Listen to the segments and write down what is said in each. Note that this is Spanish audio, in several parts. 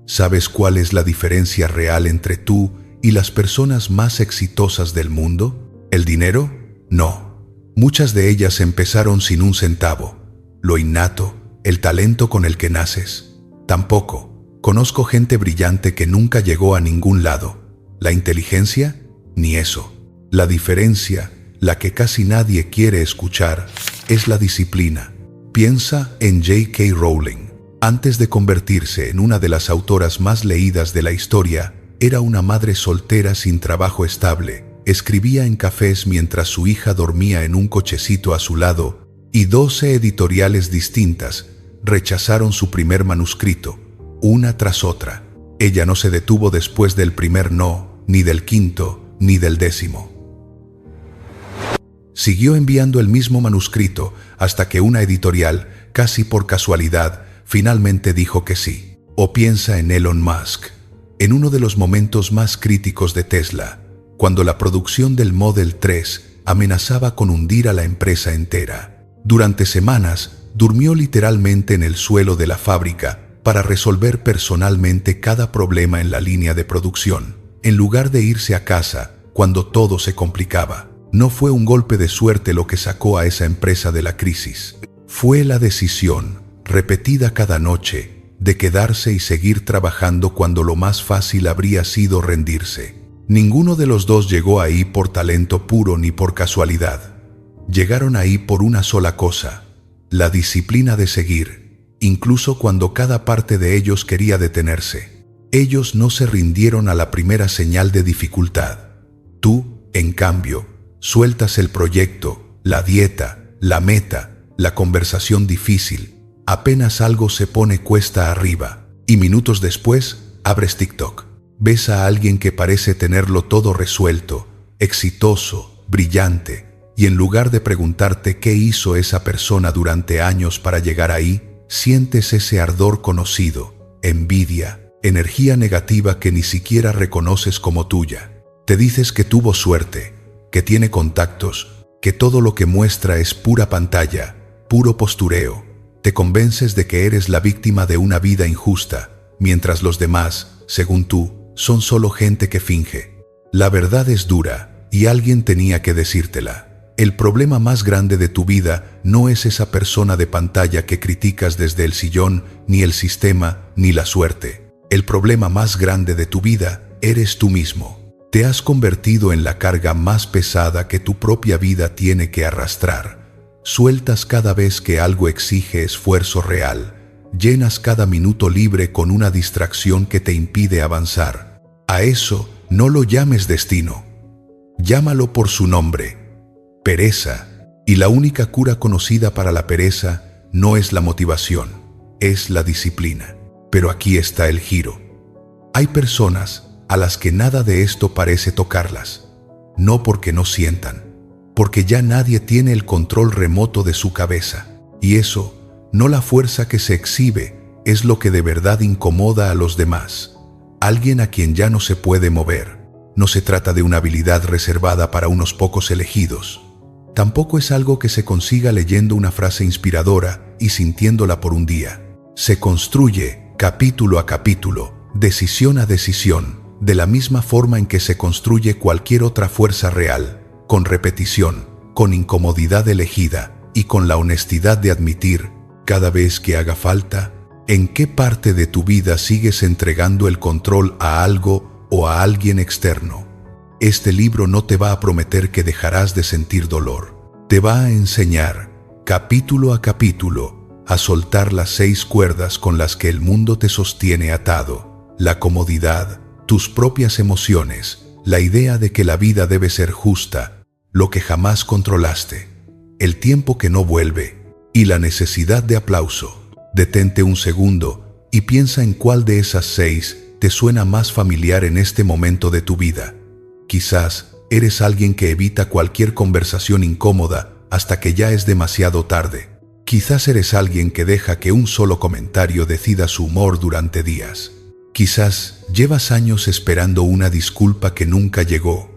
¿Sabes cuál es la diferencia real entre tú y las personas más exitosas del mundo? ¿El dinero? No. Muchas de ellas empezaron sin un centavo. Lo innato, el talento con el que naces. Tampoco. Conozco gente brillante que nunca llegó a ningún lado. ¿La inteligencia? Ni eso. La diferencia, la que casi nadie quiere escuchar, es la disciplina. Piensa en J.K. Rowling. Antes de convertirse en una de las autoras más leídas de la historia, era una madre soltera sin trabajo estable. Escribía en cafés mientras su hija dormía en un cochecito a su lado, y 12 editoriales distintas rechazaron su primer manuscrito, una tras otra. Ella no se detuvo después del primer no, ni del quinto, ni del 10º. Siguió enviando el mismo manuscrito hasta que una editorial, casi por casualidad, finalmente dijo que sí. O piensa en Elon Musk. En uno de los momentos más críticos de Tesla, cuando la producción del Model 3 amenazaba con hundir a la empresa entera. Durante semanas, durmió literalmente en el suelo de la fábrica para resolver personalmente cada problema en la línea de producción, en lugar de irse a casa cuando todo se complicaba. No fue un golpe de suerte lo que sacó a esa empresa de la crisis. Fue la decisión, repetida cada noche, de quedarse y seguir trabajando cuando lo más fácil habría sido rendirse. Ninguno de los dos llegó ahí por talento puro ni por casualidad. Llegaron ahí por una sola cosa: la disciplina de seguir, incluso cuando cada parte de ellos quería detenerse. Ellos no se rindieron a la primera señal de dificultad. Tú, en cambio, sueltas el proyecto, la dieta, la meta, la conversación difícil. Apenas algo se pone cuesta arriba, y minutos después, abres TikTok. Ves a alguien que parece tenerlo todo resuelto, exitoso, brillante, y en lugar de preguntarte qué hizo esa persona durante años para llegar ahí, sientes ese ardor conocido, envidia, energía negativa que ni siquiera reconoces como tuya. Te dices que tuvo suerte, que tiene contactos, que todo lo que muestra es pura pantalla, puro postureo. Te convences de que eres la víctima de una vida injusta, mientras los demás, según tú, son solo gente que finge. La verdad es dura, y alguien tenía que decírtela. El problema más grande de tu vida no es esa persona de pantalla que criticas desde el sillón, ni el sistema, ni la suerte. El problema más grande de tu vida eres tú mismo. Te has convertido en la carga más pesada que tu propia vida tiene que arrastrar. Sueltas cada vez que algo exige esfuerzo real. Llenas cada minuto libre con una distracción que te impide avanzar. A eso no lo llames destino. Llámalo por su nombre: pereza. Y la única cura conocida para la pereza no es la motivación, es la disciplina. Pero aquí está el giro. Hay personas a las que nada de esto parece tocarlas. No porque no sientan, porque ya nadie tiene el control remoto de su cabeza. Y eso, no la fuerza que se exhibe, es lo que de verdad incomoda a los demás. Alguien a quien ya no se puede mover. No se trata de una habilidad reservada para unos pocos elegidos. Tampoco es algo que se consiga leyendo una frase inspiradora y sintiéndola por un día. Se construye capítulo a capítulo, decisión a decisión, de la misma forma en que se construye cualquier otra fuerza real, con repetición, con incomodidad elegida y con la honestidad de admitir, cada vez que haga falta, en qué parte de tu vida sigues entregando el control a algo o a alguien externo. Este libro no te va a prometer que dejarás de sentir dolor. Te va a enseñar, capítulo a capítulo, a soltar las 6 cuerdas con las que el mundo te sostiene atado: la comodidad, tus propias emociones, la idea de que la vida debe ser justa, lo que jamás controlaste, el tiempo que no vuelve y la necesidad de aplauso. Detente un segundo y piensa en cuál de esas 6 te suena más familiar en este momento de tu vida. Quizás eres alguien que evita cualquier conversación incómoda hasta que ya es demasiado tarde. Quizás eres alguien que deja que un solo comentario decida su humor durante días. Quizás llevas años esperando una disculpa que nunca llegó,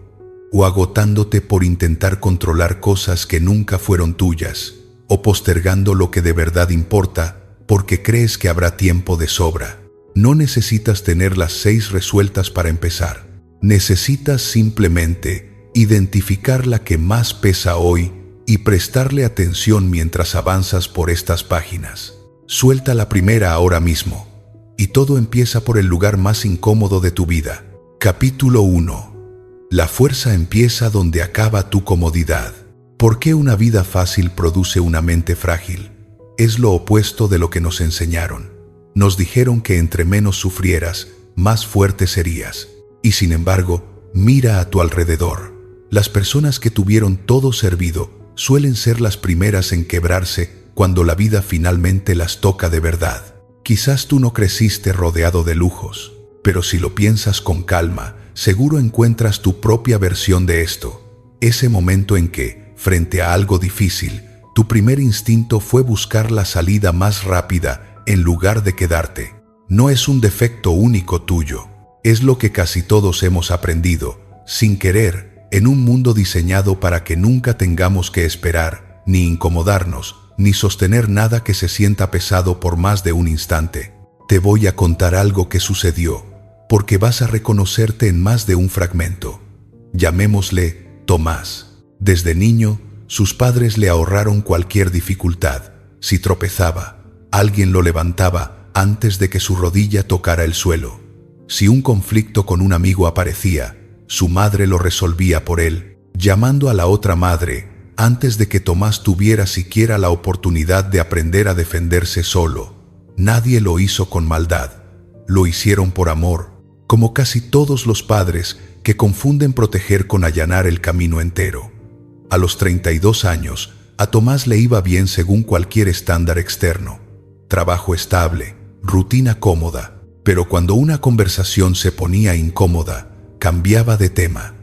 o agotándote por intentar controlar cosas que nunca fueron tuyas, o postergando lo que de verdad importa porque crees que habrá tiempo de sobra. No necesitas tener las 6 resueltas para empezar. Necesitas simplemente identificar la que más pesa hoy y prestarle atención mientras avanzas por estas páginas. Suelta la primera ahora mismo. Y todo empieza por el lugar más incómodo de tu vida. Capítulo 1. La fuerza empieza donde acaba tu comodidad. ¿Por qué una vida fácil produce una mente frágil? Es lo opuesto de lo que nos enseñaron. Nos dijeron que entre menos sufrieras, más fuerte serías. Y sin embargo, mira a tu alrededor. Las personas que tuvieron todo servido suelen ser las primeras en quebrarse cuando la vida finalmente las toca de verdad. Quizás tú no creciste rodeado de lujos, pero si lo piensas con calma, seguro encuentras tu propia versión de esto. Ese momento en que, frente a algo difícil, tu primer instinto fue buscar la salida más rápida en lugar de quedarte. No es un defecto único tuyo. Es lo que casi todos hemos aprendido, sin querer, en un mundo diseñado para que nunca tengamos que esperar, ni incomodarnos, ni sostener nada que se sienta pesado por más de un instante. Te voy a contar algo que sucedió, porque vas a reconocerte en más de un fragmento. Llamémosle Tomás. Desde niño, sus padres le ahorraron cualquier dificultad. Si tropezaba, alguien lo levantaba antes de que su rodilla tocara el suelo. Si un conflicto con un amigo aparecía, su madre lo resolvía por él, llamando a la otra madre antes de que Tomás tuviera siquiera la oportunidad de aprender a defenderse solo. Nadie lo hizo con maldad, lo hicieron por amor, como casi todos los padres que confunden proteger con allanar el camino entero. A los 32 años, a Tomás le iba bien según cualquier estándar externo. Trabajo estable, rutina cómoda, pero cuando una conversación se ponía incómoda, cambiaba de tema.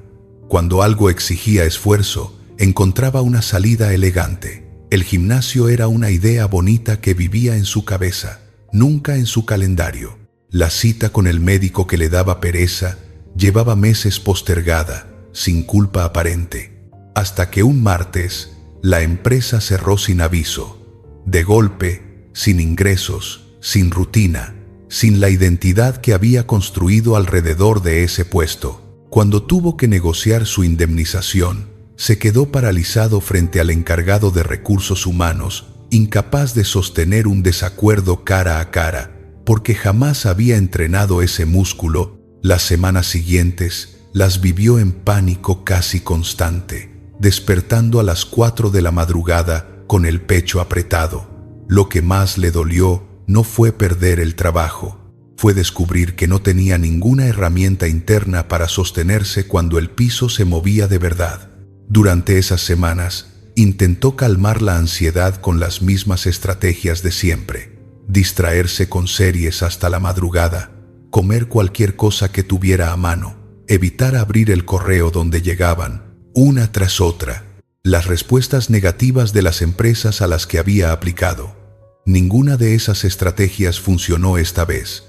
Cuando algo exigía esfuerzo, encontraba una salida elegante. El gimnasio era una idea bonita que vivía en su cabeza, nunca en su calendario. La cita con el médico que le daba pereza llevaba meses postergada, sin culpa aparente. Hasta que un martes, la empresa cerró sin aviso. De golpe, sin ingresos, sin rutina, sin la identidad que había construido alrededor de ese puesto. Cuando tuvo que negociar su indemnización, se quedó paralizado frente al encargado de recursos humanos, incapaz de sostener un desacuerdo cara a cara, porque jamás había entrenado ese músculo. Las semanas siguientes las vivió en pánico casi constante, despertando a las 4 de la madrugada con el pecho apretado. Lo que más le dolió no fue perder el trabajo, fue descubrir que no tenía ninguna herramienta interna para sostenerse cuando el piso se movía de verdad. Durante esas semanas, intentó calmar la ansiedad con las mismas estrategias de siempre: distraerse con series hasta la madrugada, comer cualquier cosa que tuviera a mano, evitar abrir el correo donde llegaban, una tras otra, las respuestas negativas de las empresas a las que había aplicado. Ninguna de esas estrategias funcionó esta vez,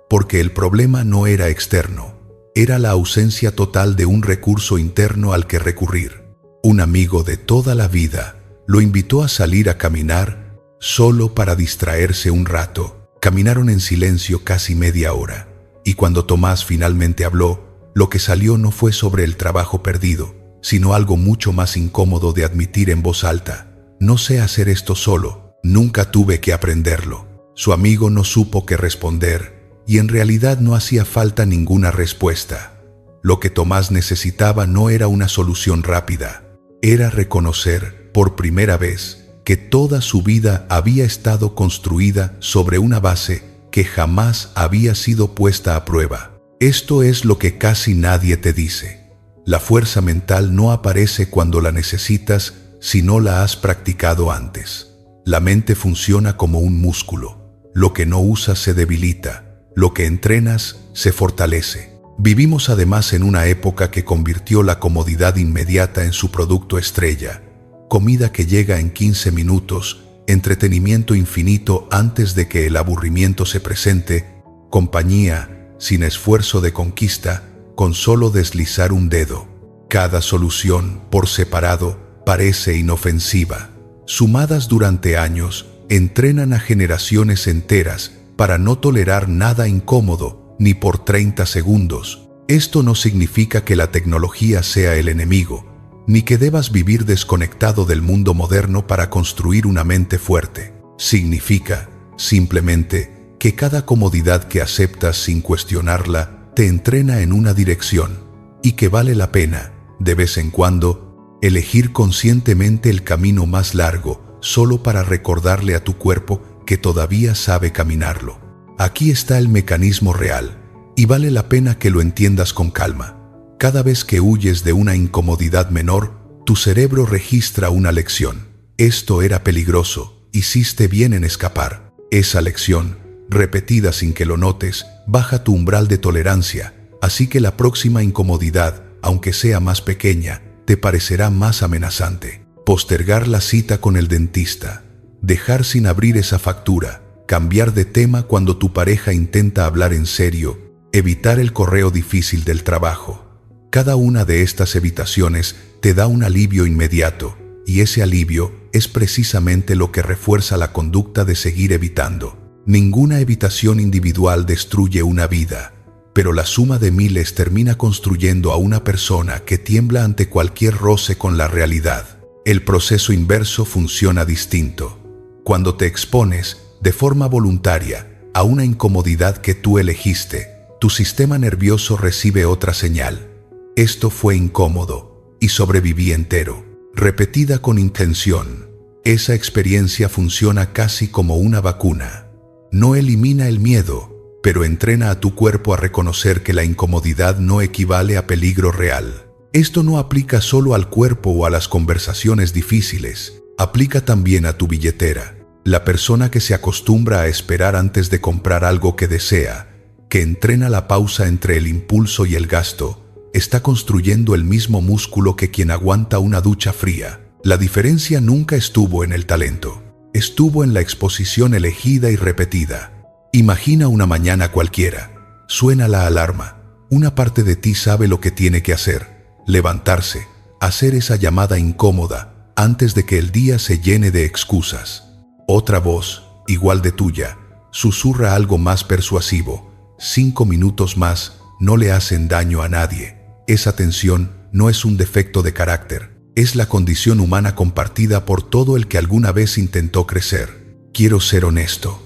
porque el problema no era externo, era la ausencia total de un recurso interno al que recurrir. Un amigo de toda la vida lo invitó a salir a caminar solo para distraerse un rato. Caminaron en silencio casi media hora, y cuando Tomás finalmente habló, lo que salió no fue sobre el trabajo perdido, sino algo mucho más incómodo de admitir en voz alta: no sé hacer esto solo, nunca tuve que aprenderlo. Su amigo no supo qué responder, y en realidad no hacía falta ninguna respuesta. Lo que Tomás necesitaba no era una solución rápida, era reconocer, por primera vez, que toda su vida había estado construida sobre una base que jamás había sido puesta a prueba. Esto es lo que casi nadie te dice. La fuerza mental no aparece cuando la necesitas si no la has practicado antes. La mente funciona como un músculo. Lo que no usas se debilita, lo que entrenas se fortalece. Vivimos además en una época que convirtió la comodidad inmediata en su producto estrella. Comida que llega en 15 minutos, entretenimiento infinito antes de que el aburrimiento se presente, compañía sin esfuerzo de conquista, con solo deslizar un dedo. Cada solución, por separado, parece inofensiva. Sumadas durante años, entrenan a generaciones enteras para no tolerar nada incómodo, ni por 30 segundos. Esto no significa que la tecnología sea el enemigo, ni que debas vivir desconectado del mundo moderno para construir una mente fuerte. Significa, simplemente, que cada comodidad que aceptas sin cuestionarla te entrena en una dirección, y que vale la pena, de vez en cuando, elegir conscientemente el camino más largo, solo para recordarle a tu cuerpo que todavía sabe caminarlo. Aquí está el mecanismo real, y vale la pena que lo entiendas con calma. Cada vez que huyes de una incomodidad menor, tu cerebro registra una lección. Esto era peligroso, hiciste bien en escapar. Esa lección, repetida sin que lo notes, baja tu umbral de tolerancia, así que la próxima incomodidad, aunque sea más pequeña, te parecerá más amenazante. Postergar la cita con el dentista, dejar sin abrir esa factura, cambiar de tema cuando tu pareja intenta hablar en serio, evitar el correo difícil del trabajo. Cada una de estas evitaciones te da un alivio inmediato, y ese alivio es precisamente lo que refuerza la conducta de seguir evitando. Ninguna evitación individual destruye una vida, pero la suma de miles termina construyendo a una persona que tiembla ante cualquier roce con la realidad. El proceso inverso funciona distinto. Cuando te expones, de forma voluntaria, a una incomodidad que tú elegiste, tu sistema nervioso recibe otra señal. Esto fue incómodo, y sobreviví entero. Repetida con intención, esa experiencia funciona casi como una vacuna. No elimina el miedo, pero entrena a tu cuerpo a reconocer que la incomodidad no equivale a peligro real. Esto no aplica solo al cuerpo o a las conversaciones difíciles, aplica también a tu billetera. La persona que se acostumbra a esperar antes de comprar algo que desea, que entrena la pausa entre el impulso y el gasto, está construyendo el mismo músculo que quien aguanta una ducha fría. La diferencia nunca estuvo en el talento, estuvo en la exposición elegida y repetida. Imagina una mañana cualquiera, suena la alarma, una parte de ti sabe lo que tiene que hacer. Levantarse, hacer esa llamada incómoda antes de que el día se llene de excusas. Otra voz, igual de tuya, susurra algo más persuasivo. 5 minutos más no le hacen daño a nadie. Esa tensión no es un defecto de carácter, es la condición humana compartida por todo el que alguna vez intentó crecer. Quiero ser honesto.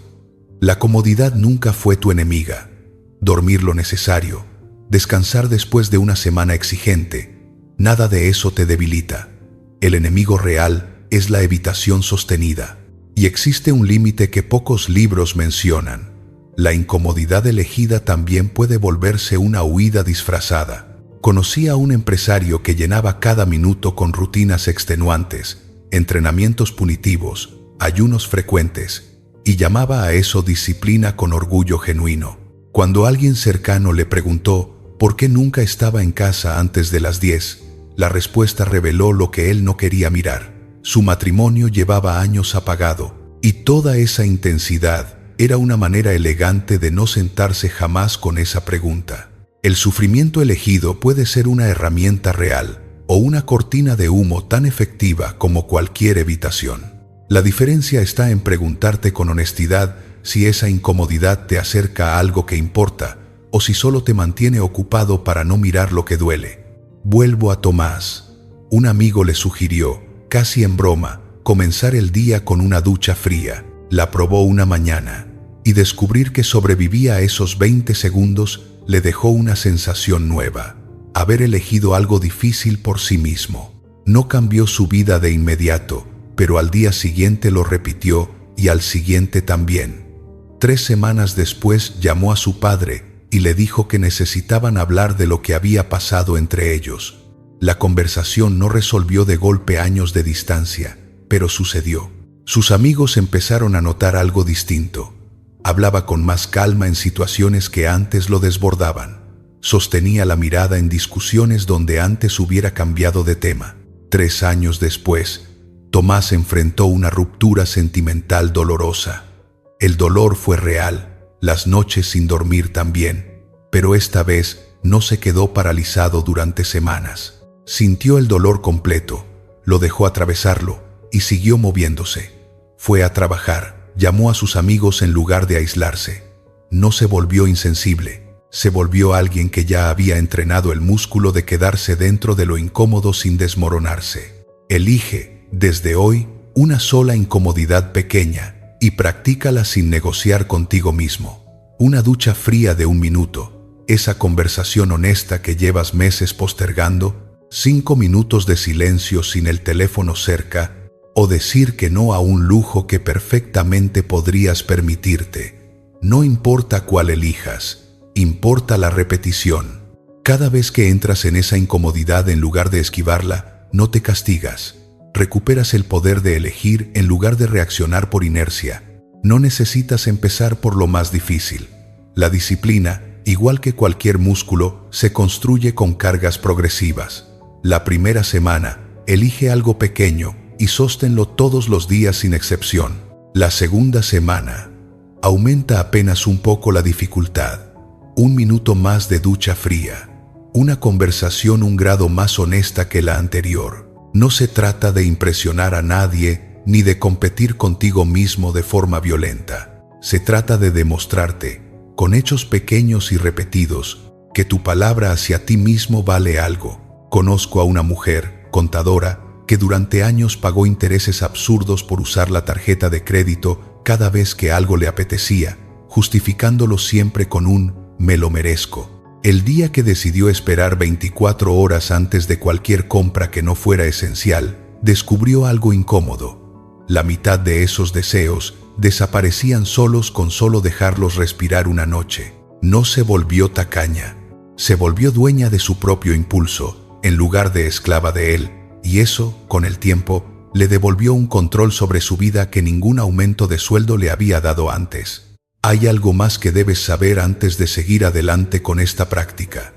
La comodidad nunca fue tu enemiga. Dormir lo necesario, descansar después de una semana exigente, nada de eso te debilita. El enemigo real es la evitación sostenida. Y existe un límite que pocos libros mencionan. La incomodidad elegida también puede volverse una huida disfrazada. Conocí a un empresario que llenaba cada minuto con rutinas extenuantes, entrenamientos punitivos, ayunos frecuentes, y llamaba a eso disciplina con orgullo genuino. Cuando alguien cercano le preguntó por qué nunca estaba en casa antes de las 10, la respuesta reveló lo que él no quería mirar. Su matrimonio llevaba años apagado, y toda esa intensidad era una manera elegante de no sentarse jamás con esa pregunta. El sufrimiento elegido puede ser una herramienta real o una cortina de humo tan efectiva como cualquier evitación. La diferencia está en preguntarte con honestidad si esa incomodidad te acerca a algo que importa o si solo te mantiene ocupado para no mirar lo que duele. Vuelvo a Tomás. Un amigo le sugirió, casi en broma, comenzar el día con una ducha fría. La probó una mañana y descubrir que sobrevivía a esos 20 segundos le dejó una sensación nueva. Haber elegido algo difícil por sí mismo. No cambió su vida de inmediato, pero al día siguiente lo repitió y al siguiente también. 3 semanas después llamó a su padre y le dijo que necesitaban hablar de lo que había pasado entre ellos. La conversación no resolvió de golpe años de distancia, pero sucedió. Sus amigos empezaron a notar algo distinto. Hablaba con más calma en situaciones que antes lo desbordaban. Sostenía la mirada en discusiones donde antes hubiera cambiado de tema. 3 años después, Tomás enfrentó una ruptura sentimental dolorosa. El dolor fue real, las noches sin dormir también, pero esta vez no se quedó paralizado durante semanas. Sintió el dolor completo, lo dejó atravesarlo y siguió moviéndose. Fue a trabajar, llamó a sus amigos en lugar de aislarse. no se volvió insensible, se volvió alguien que ya había entrenado el músculo de quedarse dentro de lo incómodo sin desmoronarse. Elige, desde hoy, una sola incomodidad pequeña y practícala sin negociar contigo mismo. Una ducha fría de 1 minuto, esa conversación honesta que llevas meses postergando, 5 minutos de silencio sin el teléfono cerca, o decir que no a un lujo que perfectamente podrías permitirte. No importa cuál elijas, importa la repetición. Cada vez que entras en esa incomodidad, en lugar de esquivarla, no te castigas. Recuperas el poder de elegir en lugar de reaccionar por inercia. No necesitas empezar por lo más difícil. La disciplina, igual que cualquier músculo, se construye con cargas progresivas. La primera semana, elige algo pequeño y sóstenlo todos los días sin excepción. La segunda semana, aumenta apenas un poco la dificultad. 1 minuto más de ducha fría. Una conversación 1 grado más honesta que la anterior. No se trata de impresionar a nadie ni de competir contigo mismo de forma violenta. Se trata de demostrarte, con hechos pequeños y repetidos, que tu palabra hacia ti mismo vale algo. Conozco a una mujer, contadora, que durante años pagó intereses absurdos por usar la tarjeta de crédito cada vez que algo le apetecía, justificándolo siempre con un «me lo merezco». El día que decidió esperar 24 horas antes de cualquier compra que no fuera esencial, descubrió algo incómodo. La mitad de esos deseos desaparecían solos con solo dejarlos respirar una noche. No se volvió tacaña, se volvió dueña de su propio impulso, en lugar de esclava de él, y eso, con el tiempo, le devolvió un control sobre su vida que ningún aumento de sueldo le había dado antes. Hay algo más que debes saber antes de seguir adelante con esta práctica.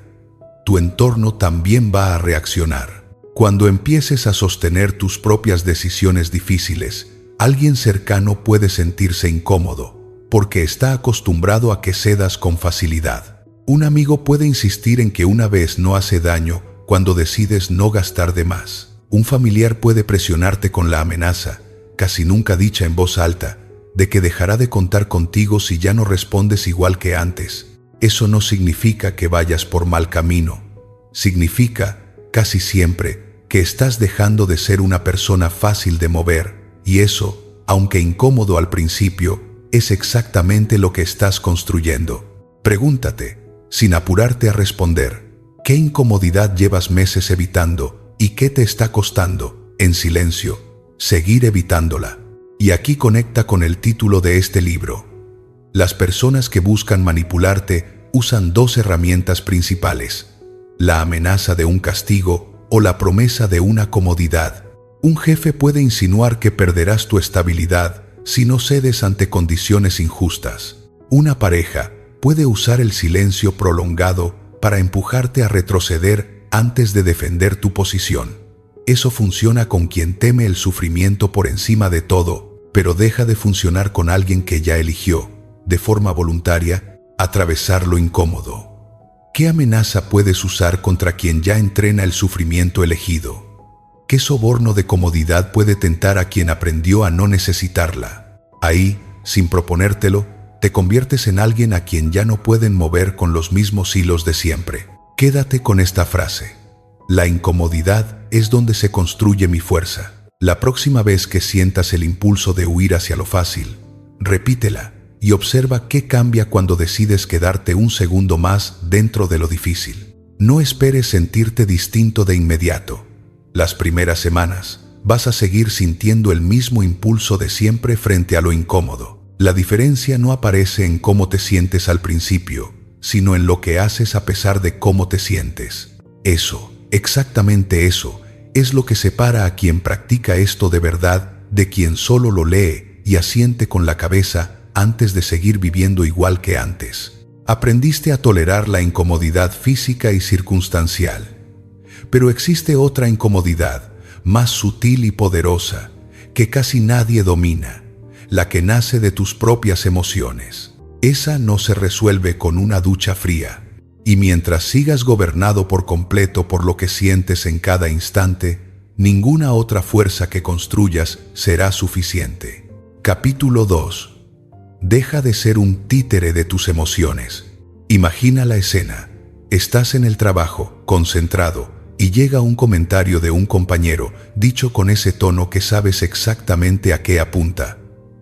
Tu entorno también va a reaccionar. Cuando empieces a sostener tus propias decisiones difíciles, alguien cercano puede sentirse incómodo, porque está acostumbrado a que cedas con facilidad. Un amigo puede insistir en que una vez no hace daño cuando decides no gastar de más. Un familiar puede presionarte con la amenaza, casi nunca dicha en voz alta, de que dejará de contar contigo si ya no respondes igual que antes. Eso no significa que vayas por mal camino. Significa, casi siempre, que estás dejando de ser una persona fácil de mover, y eso, aunque incómodo al principio, es exactamente lo que estás construyendo. Pregúntate, sin apurarte a responder, ¿qué incomodidad llevas meses evitando y qué te está costando, en silencio, seguir evitándola? Y aquí conecta con el título de este libro. Las personas que buscan manipularte usan 2 herramientas principales: la amenaza de un castigo o la promesa de una comodidad. Un jefe puede insinuar que perderás tu estabilidad si no cedes ante condiciones injustas. Una pareja puede usar el silencio prolongado para empujarte a retroceder antes de defender tu posición. Eso funciona con quien teme el sufrimiento por encima de todo, pero deja de funcionar con alguien que ya eligió, de forma voluntaria, atravesar lo incómodo. ¿Qué amenaza puedes usar contra quien ya entrena el sufrimiento elegido? ¿Qué soborno de comodidad puede tentar a quien aprendió a no necesitarla? Ahí, sin proponértelo, te conviertes en alguien a quien ya no pueden mover con los mismos hilos de siempre. Quédate con esta frase: la incomodidad es donde se construye mi fuerza. La próxima vez que sientas el impulso de huir hacia lo fácil, repítela y observa qué cambia cuando decides quedarte 1 segundo más dentro de lo difícil. No esperes sentirte distinto de inmediato. Las primeras semanas vas a seguir sintiendo el mismo impulso de siempre frente a lo incómodo. La diferencia no aparece en cómo te sientes al principio, sino en lo que haces a pesar de cómo te sientes. Eso, exactamente eso, es lo que separa a quien practica esto de verdad de quien solo lo lee y asiente con la cabeza antes de seguir viviendo igual que antes. Aprendiste a tolerar la incomodidad física y circunstancial. Pero existe otra incomodidad, más sutil y poderosa, que casi nadie domina, la que nace de tus propias emociones. Esa no se resuelve con una ducha fría. Y mientras sigas gobernado por completo por lo que sientes en cada instante, ninguna otra fuerza que construyas será suficiente. Capítulo 2. Deja de ser un títere de tus emociones. Imagina la escena. Estás en el trabajo, concentrado, y llega un comentario de un compañero, dicho con ese tono que sabes exactamente a qué apunta.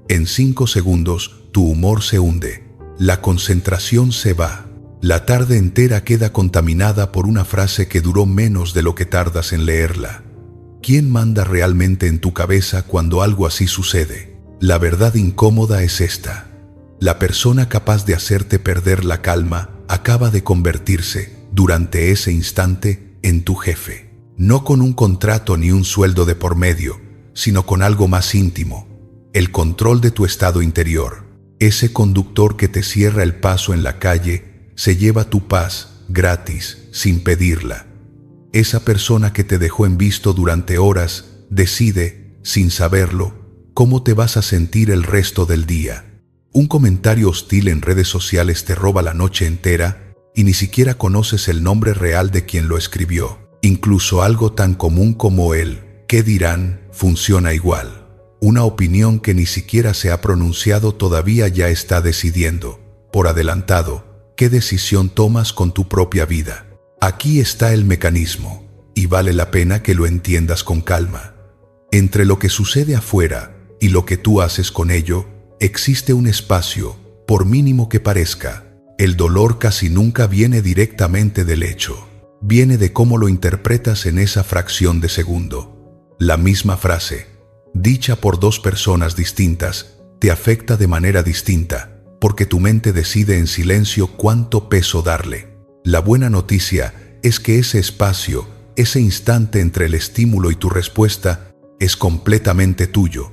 En 5 segundos, tu humor se hunde. La concentración se va. La tarde entera queda contaminada por una frase que duró menos de lo que tardas en leerla. ¿Quién manda realmente en tu cabeza cuando algo así sucede? La verdad incómoda es esta. La persona capaz de hacerte perder la calma acaba de convertirse, durante ese instante, en tu jefe. No con un contrato ni un sueldo de por medio, sino con algo más íntimo. El control de tu estado interior. Ese conductor que te cierra el paso en la calle se lleva tu paz gratis, sin pedirla. Esa persona que te dejó en visto durante horas decide, sin saberlo, cómo te vas a sentir el resto del día. Un comentario hostil en redes sociales te roba la noche entera y ni siquiera conoces el nombre real de quien lo escribió. Incluso algo tan común como el ¿qué dirán? Funciona igual. Una opinión que ni siquiera se ha pronunciado todavía ya está decidiendo, por adelantado, ¿qué decisión tomas con tu propia vida? Aquí está el mecanismo, y vale la pena que lo entiendas con calma. Entre lo que sucede afuera y lo que tú haces con ello, existe un espacio, por mínimo que parezca. El dolor casi nunca viene directamente del hecho. Viene de cómo lo interpretas en esa fracción de segundo. La misma frase, dicha por 2 personas distintas, te afecta de manera distinta, porque tu mente decide en silencio cuánto peso darle. La buena noticia es que ese espacio, ese instante entre el estímulo y tu respuesta, es completamente tuyo.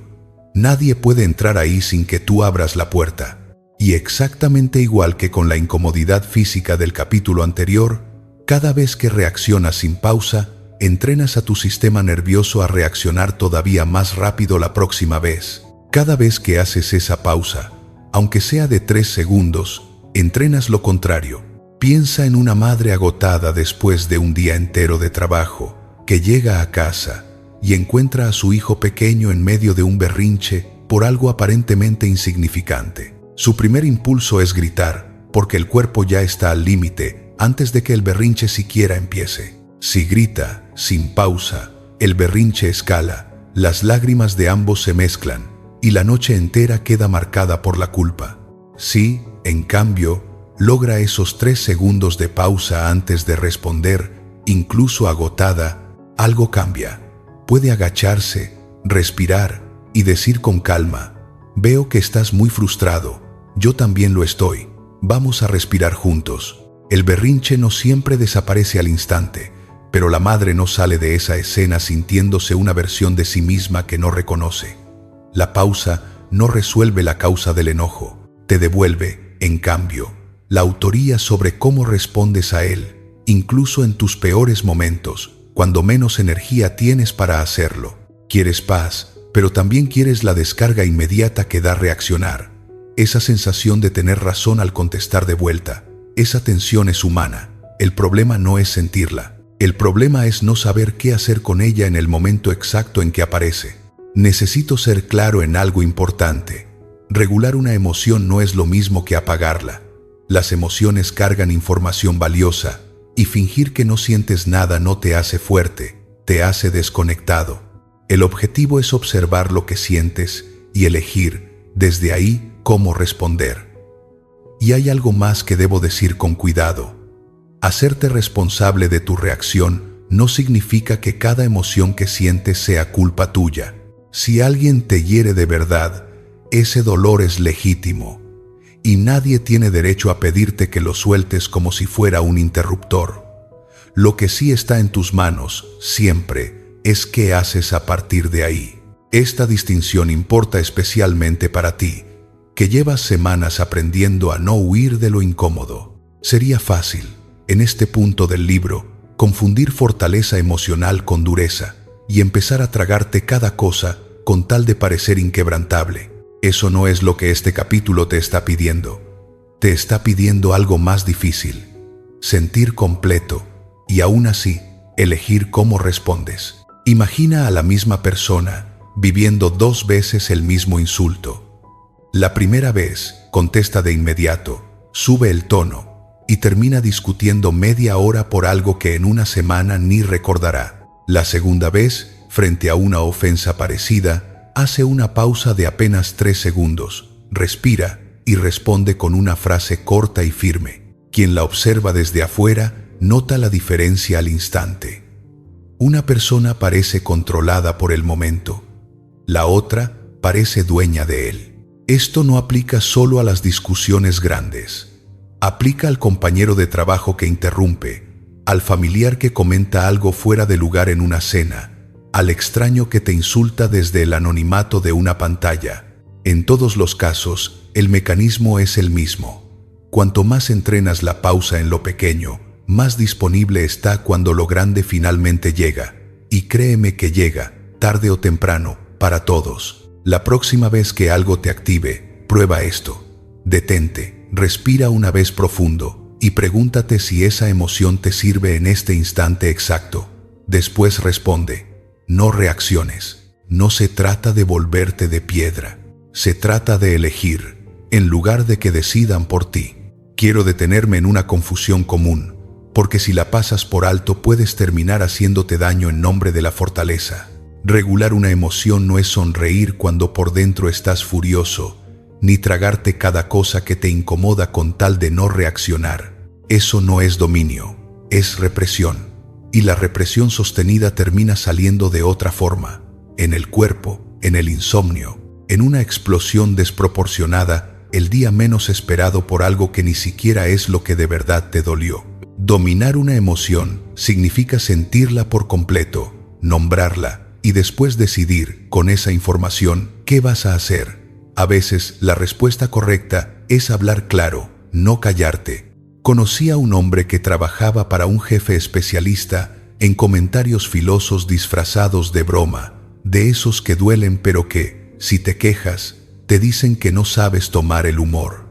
Nadie puede entrar ahí sin que tú abras la puerta. Y exactamente igual que con la incomodidad física del capítulo anterior, cada vez que reaccionas sin pausa, entrenas a tu sistema nervioso a reaccionar todavía más rápido la próxima vez. Cada vez que haces esa pausa, aunque sea de 3 segundos, entrenas lo contrario. Piensa en una madre agotada después de un día entero de trabajo, que llega a casa y encuentra a su hijo pequeño en medio de un berrinche por algo aparentemente insignificante. Su primer impulso es gritar, porque el cuerpo ya está al límite antes de que el berrinche siquiera empiece. Si grita, sin pausa, el berrinche escala, las lágrimas de ambos se mezclan, y la noche entera queda marcada por la culpa. Si, en cambio, logra esos 3 segundos de pausa antes de responder, incluso agotada, algo cambia. Puede agacharse, respirar y decir con calma: veo que estás muy frustrado, yo también lo estoy, vamos a respirar juntos. El berrinche no siempre desaparece al instante, pero la madre no sale de esa escena sintiéndose una versión de sí misma que no reconoce. La pausa no resuelve la causa del enojo, te devuelve, en cambio, la autoría sobre cómo respondes a él, incluso en tus peores momentos, cuando menos energía tienes para hacerlo. Quieres paz, pero también quieres la descarga inmediata que da reaccionar. Esa sensación de tener razón al contestar de vuelta, esa tensión es humana. El problema no es sentirla. El problema es no saber qué hacer con ella en el momento exacto en que aparece. Necesito ser claro en algo importante. Regular una emoción no es lo mismo que apagarla. Las emociones cargan información valiosa, y fingir que no sientes nada no te hace fuerte, te hace desconectado. El objetivo es observar lo que sientes y elegir, desde ahí, cómo responder. Y hay algo más que debo decir con cuidado. Hacerte responsable de tu reacción no significa que cada emoción que sientes sea culpa tuya. Si alguien te hiere de verdad, ese dolor es legítimo, y nadie tiene derecho a pedirte que lo sueltes como si fuera un interruptor. Lo que sí está en tus manos, siempre, es qué haces a partir de ahí. Esta distinción importa especialmente para ti, que llevas semanas aprendiendo a no huir de lo incómodo. Sería fácil, en este punto del libro, confundir fortaleza emocional con dureza y empezar a tragarte cada cosa con tal de parecer inquebrantable. Eso no es lo que este capítulo te está pidiendo. Te está pidiendo algo más difícil: sentir completo y aún así elegir cómo respondes. Imagina a la misma persona viviendo 2 veces el mismo insulto. La primera vez, contesta de inmediato, sube el tono y termina discutiendo media hora por algo que en una semana ni recordará. La segunda vez, frente a una ofensa parecida, hace una pausa de apenas 3 segundos, respira y responde con una frase corta y firme. Quien la observa desde afuera nota la diferencia al instante. Una persona parece controlada por el momento, la otra parece dueña de él. Esto no aplica solo a las discusiones grandes. Aplica al compañero de trabajo que interrumpe, al familiar que comenta algo fuera de lugar en una cena, al extraño que te insulta desde el anonimato de una pantalla. En todos los casos, el mecanismo es el mismo. Cuanto más entrenas la pausa en lo pequeño, más disponible está cuando lo grande finalmente llega. Y créeme que llega, tarde o temprano, para todos. La próxima vez que algo te active, prueba esto. Detente, respira una vez profundo y pregúntate si esa emoción te sirve en este instante exacto. Después responde. No reacciones. No se trata de volverte de piedra. Se trata de elegir, en lugar de que decidan por ti. Quiero detenerme en una confusión común, porque si la pasas por alto puedes terminar haciéndote daño en nombre de la fortaleza. Regular una emoción no es sonreír cuando por dentro estás furioso, ni tragarte cada cosa que te incomoda con tal de no reaccionar. Eso no es dominio, es represión. Y la represión sostenida termina saliendo de otra forma, en el cuerpo, en el insomnio, en una explosión desproporcionada, el día menos esperado por algo que ni siquiera es lo que de verdad te dolió. Dominar una emoción significa sentirla por completo, nombrarla, y después decidir, con esa información, qué vas a hacer. A veces, la respuesta correcta es hablar claro, no callarte. Conocí a un hombre que trabajaba para un jefe especialista en comentarios filosos disfrazados de broma, de esos que duelen pero que, si te quejas, te dicen que no sabes tomar el humor.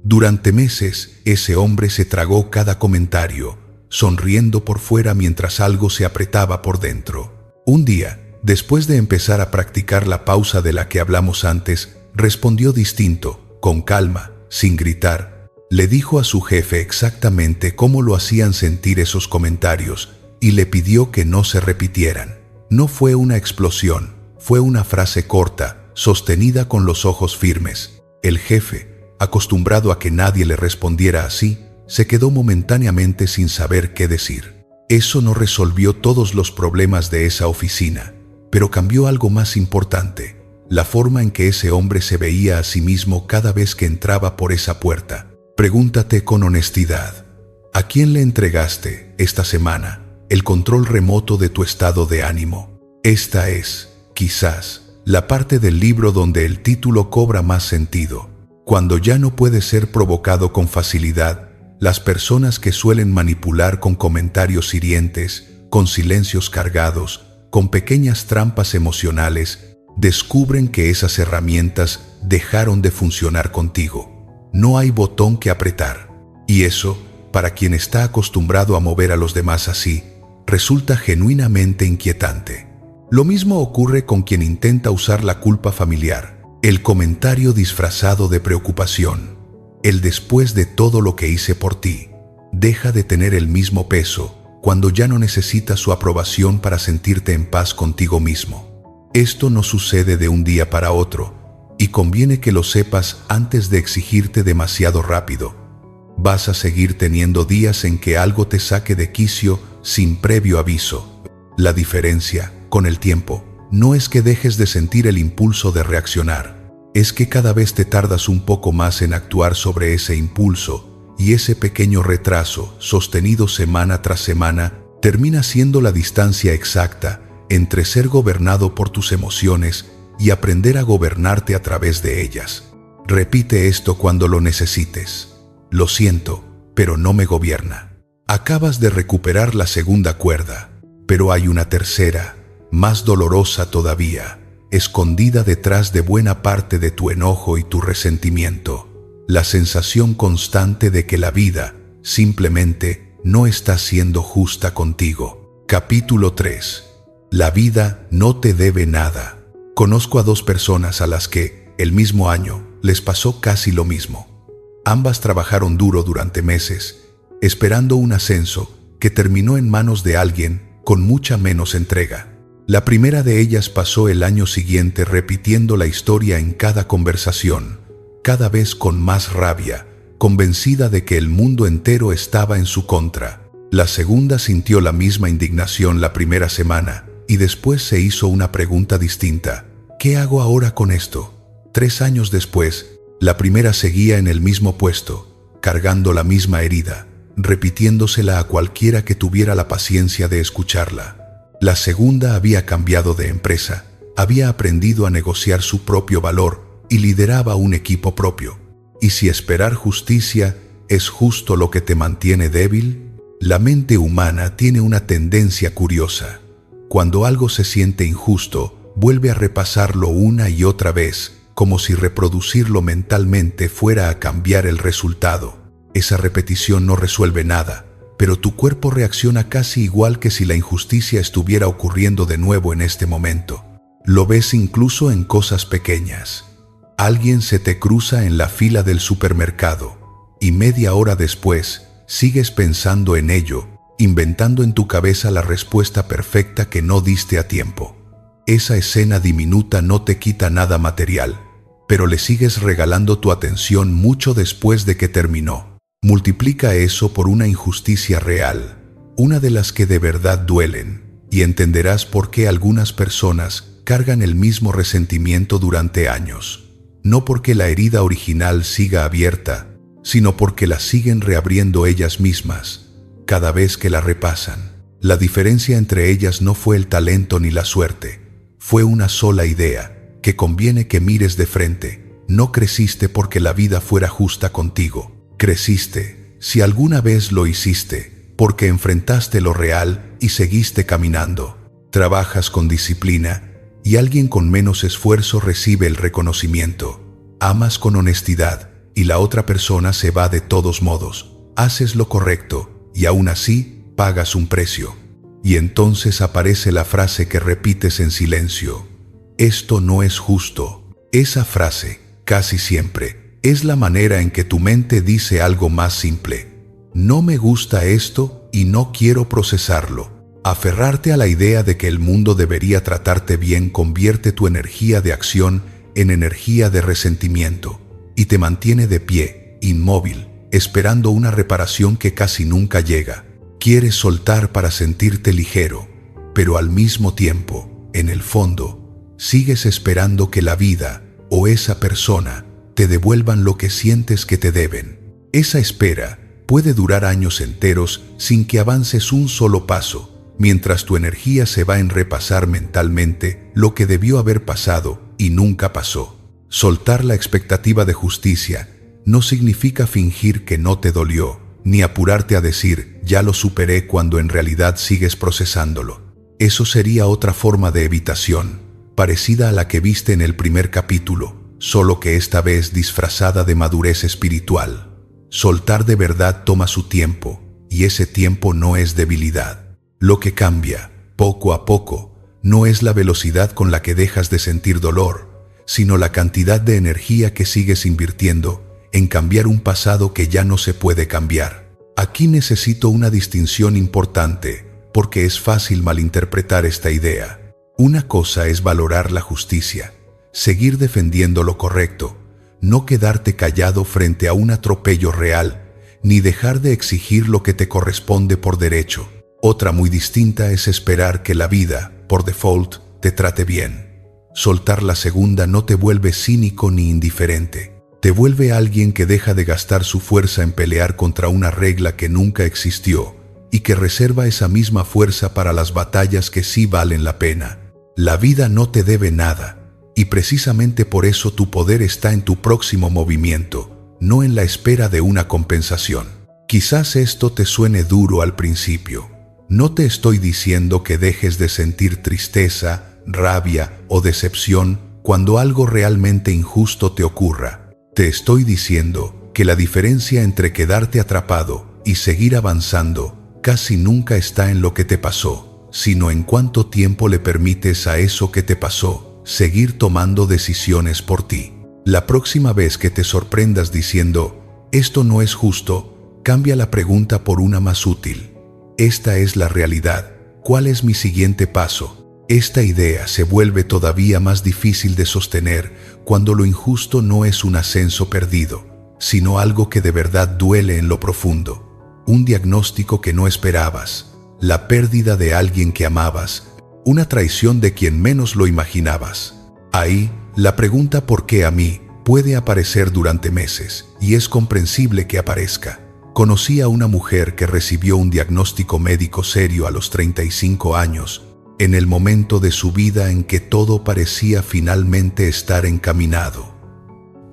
Durante meses, ese hombre se tragó cada comentario, sonriendo por fuera mientras algo se apretaba por dentro. Un día, después de empezar a practicar la pausa de la que hablamos antes, respondió distinto, con calma, sin gritar. Le dijo a su jefe exactamente cómo lo hacían sentir esos comentarios y le pidió que no se repitieran. No fue una explosión, fue una frase corta, sostenida con los ojos firmes. El jefe, acostumbrado a que nadie le respondiera así, se quedó momentáneamente sin saber qué decir. Eso no resolvió todos los problemas de esa oficina, pero cambió algo más importante, la forma en que ese hombre se veía a sí mismo cada vez que entraba por esa puerta. Pregúntate con honestidad, ¿a quién le entregaste, esta semana, el control remoto de tu estado de ánimo? Esta es, quizás, la parte del libro donde el título cobra más sentido. Cuando ya no puede ser provocado con facilidad, las personas que suelen manipular con comentarios hirientes, con silencios cargados, con pequeñas trampas emocionales, descubren que esas herramientas dejaron de funcionar contigo. No hay botón que apretar. Y eso, para quien está acostumbrado a mover a los demás así, resulta genuinamente inquietante. Lo mismo ocurre con quien intenta usar la culpa familiar, el comentario disfrazado de preocupación, el después de todo lo que hice por ti. Deja de tener el mismo peso cuando ya no necesitas su aprobación para sentirte en paz contigo mismo. Esto no sucede de un día para otro, y conviene que lo sepas antes de exigirte demasiado rápido. Vas a seguir teniendo días en que algo te saque de quicio sin previo aviso. La diferencia, con el tiempo, no es que dejes de sentir el impulso de reaccionar, es que cada vez te tardas un poco más en actuar sobre ese impulso, y ese pequeño retraso, sostenido semana tras semana, termina siendo la distancia exacta entre ser gobernado por tus emociones y aprender a gobernarte a través de ellas. Repite esto cuando lo necesites. Lo siento, pero no me gobierna. Acabas de recuperar la segunda cuerda, pero hay una tercera, más dolorosa todavía, escondida detrás de buena parte de tu enojo y tu resentimiento. La sensación constante de que la vida, simplemente, no está siendo justa contigo. Capítulo 3. La vida no te debe nada. Conozco a 2 personas a las que, el mismo año, les pasó casi lo mismo. Ambas trabajaron duro durante meses, esperando un ascenso que terminó en manos de alguien con mucha menos entrega. La primera de ellas pasó el año siguiente repitiendo la historia en cada conversación, cada vez con más rabia, convencida de que el mundo entero estaba en su contra. La segunda sintió la misma indignación la primera semana y después se hizo una pregunta distinta: ¿qué hago ahora con esto? 3 años después, la primera seguía en el mismo puesto, cargando la misma herida, repitiéndosela a cualquiera que tuviera la paciencia de escucharla. La segunda había cambiado de empresa, había aprendido a negociar su propio valor y lideraba un equipo propio. ¿Y si esperar justicia es justo lo que te mantiene débil? La mente humana tiene una tendencia curiosa. Cuando algo se siente injusto, vuelve a repasarlo una y otra vez, como si reproducirlo mentalmente fuera a cambiar el resultado. Esa repetición no resuelve nada, pero tu cuerpo reacciona casi igual que si la injusticia estuviera ocurriendo de nuevo en este momento. Lo ves incluso en cosas pequeñas. Alguien se te cruza en la fila del supermercado y media hora después sigues pensando en ello, inventando en tu cabeza la respuesta perfecta que no diste a tiempo. Esa escena diminuta no te quita nada material, pero le sigues regalando tu atención mucho después de que terminó. Multiplica eso por una injusticia real, una de las que de verdad duelen, y entenderás por qué algunas personas cargan el mismo resentimiento durante años. No porque la herida original siga abierta, sino porque la siguen reabriendo ellas mismas, cada vez que la repasan. La diferencia entre ellas no fue el talento ni la suerte, fue una sola idea, que conviene que mires de frente. No creciste porque la vida fuera justa contigo. Creciste, si alguna vez lo hiciste, porque enfrentaste lo real y seguiste caminando. Trabajas con disciplina y alguien con menos esfuerzo recibe el reconocimiento. Amas con honestidad y la otra persona se va de todos modos. Haces lo correcto y aún así pagas un precio. Y entonces aparece la frase que repites en silencio: esto no es justo. Esa frase, casi siempre, es la manera en que tu mente dice algo más simple: no me gusta esto y no quiero procesarlo. Aferrarte a la idea de que el mundo debería tratarte bien convierte tu energía de acción en energía de resentimiento y te mantiene de pie, inmóvil, esperando una reparación que casi nunca llega. Quieres soltar para sentirte ligero, pero al mismo tiempo, en el fondo, sigues esperando que la vida o esa persona te devuelvan lo que sientes que te deben. Esa espera puede durar años enteros sin que avances un solo paso, mientras tu energía se va en repasar mentalmente lo que debió haber pasado y nunca pasó. Soltar la expectativa de justicia no significa fingir que no te dolió, ni apurarte a decir ya lo superé cuando en realidad sigues procesándolo. Eso sería otra forma de evitación, parecida a la que viste en el primer capítulo, solo que esta vez disfrazada de madurez espiritual. Soltar de verdad toma su tiempo, y ese tiempo no es debilidad. Lo que cambia, poco a poco, no es la velocidad con la que dejas de sentir dolor, sino la cantidad de energía que sigues invirtiendo en cambiar un pasado que ya no se puede cambiar. Aquí necesito una distinción importante, porque es fácil malinterpretar esta idea. Una cosa es valorar la justicia, seguir defendiendo lo correcto, no quedarte callado frente a un atropello real, ni dejar de exigir lo que te corresponde por derecho. Otra muy distinta es esperar que la vida, por default, te trate bien. Soltar la segunda no te vuelve cínico ni indiferente. Te vuelve alguien que deja de gastar su fuerza en pelear contra una regla que nunca existió y que reserva esa misma fuerza para las batallas que sí valen la pena. La vida no te debe nada, y precisamente por eso tu poder está en tu próximo movimiento, no en la espera de una compensación. Quizás esto te suene duro al principio. No te estoy diciendo que dejes de sentir tristeza, rabia o decepción cuando algo realmente injusto te ocurra. Te estoy diciendo que la diferencia entre quedarte atrapado y seguir avanzando casi nunca está en lo que te pasó, sino en cuánto tiempo le permites a eso que te pasó seguir tomando decisiones por ti. La próxima vez que te sorprendas diciendo, esto no es justo, cambia la pregunta por una más útil. Esta es la realidad. ¿Cuál es mi siguiente paso? Esta idea se vuelve todavía más difícil de sostener cuando lo injusto no es un ascenso perdido, sino algo que de verdad duele en lo profundo. Un diagnóstico que no esperabas, la pérdida de alguien que amabas, una traición de quien menos lo imaginabas. Ahí, la pregunta ¿por qué a mí? Puede aparecer durante meses, y es comprensible que aparezca. Conocí a una mujer que recibió un diagnóstico médico serio a los 35 años, en el momento de su vida en que todo parecía finalmente estar encaminado.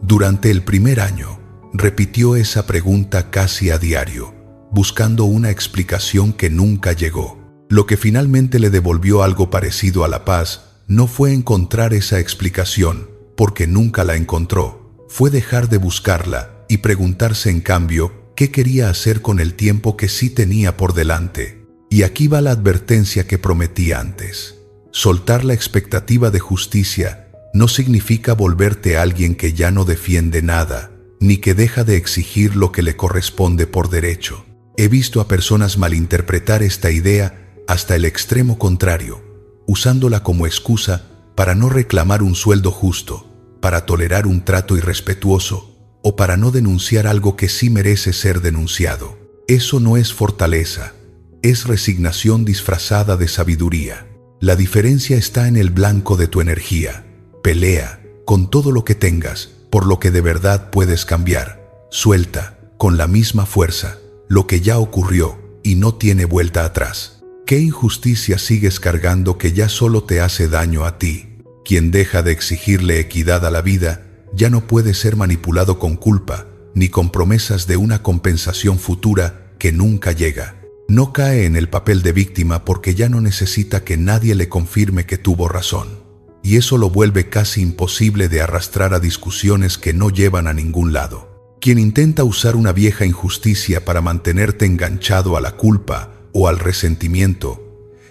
Durante el primer año, repitió esa pregunta casi a diario, buscando una explicación que nunca llegó. Lo que finalmente le devolvió algo parecido a la paz no fue encontrar esa explicación, porque nunca la encontró. Fue dejar de buscarla y preguntarse en cambio qué quería hacer con el tiempo que sí tenía por delante. Y aquí va la advertencia que prometí antes. Soltar la expectativa de justicia no significa volverte alguien que ya no defiende nada, ni que deja de exigir lo que le corresponde por derecho. He visto a personas malinterpretar esta idea hasta el extremo contrario, usándola como excusa para no reclamar un sueldo justo, para tolerar un trato irrespetuoso o para no denunciar algo que sí merece ser denunciado. Eso no es fortaleza, es resignación disfrazada de sabiduría. La diferencia está en el blanco de tu energía. Pelea con todo lo que tengas, por lo que de verdad puedes cambiar. Suelta con la misma fuerza lo que ya ocurrió y no tiene vuelta atrás. ¿Qué injusticia sigues cargando que ya solo te hace daño a ti? Quien deja de exigirle equidad a la vida ya no puede ser manipulado con culpa ni con promesas de una compensación futura que nunca llega. No cae en el papel de víctima porque ya no necesita que nadie le confirme que tuvo razón. Y eso lo vuelve casi imposible de arrastrar a discusiones que no llevan a ningún lado. Quien intenta usar una vieja injusticia para mantenerte enganchado a la culpa o al resentimiento,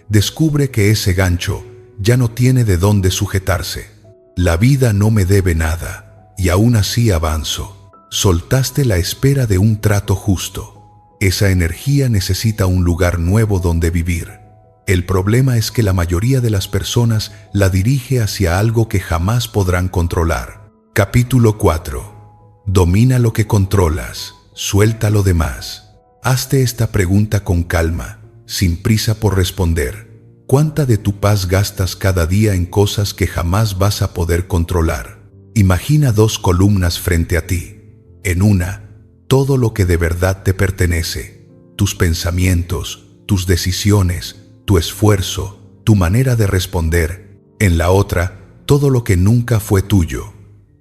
descubre que ese gancho ya no tiene de dónde sujetarse. La vida no me debe nada, y aún así avanzo. Soltaste la espera de un trato justo. Esa energía necesita un lugar nuevo donde vivir. El problema es que la mayoría de las personas la dirige hacia algo que jamás podrán controlar. Capítulo 4. Domina lo que controlas, suelta lo demás. Hazte esta pregunta con calma, sin prisa por responder. ¿Cuánta de tu paz gastas cada día en cosas que jamás vas a poder controlar? Imagina dos columnas frente a ti. En una, todo lo que de verdad te pertenece. Tus pensamientos, tus decisiones, tu esfuerzo, tu manera de responder. En la otra, todo lo que nunca fue tuyo.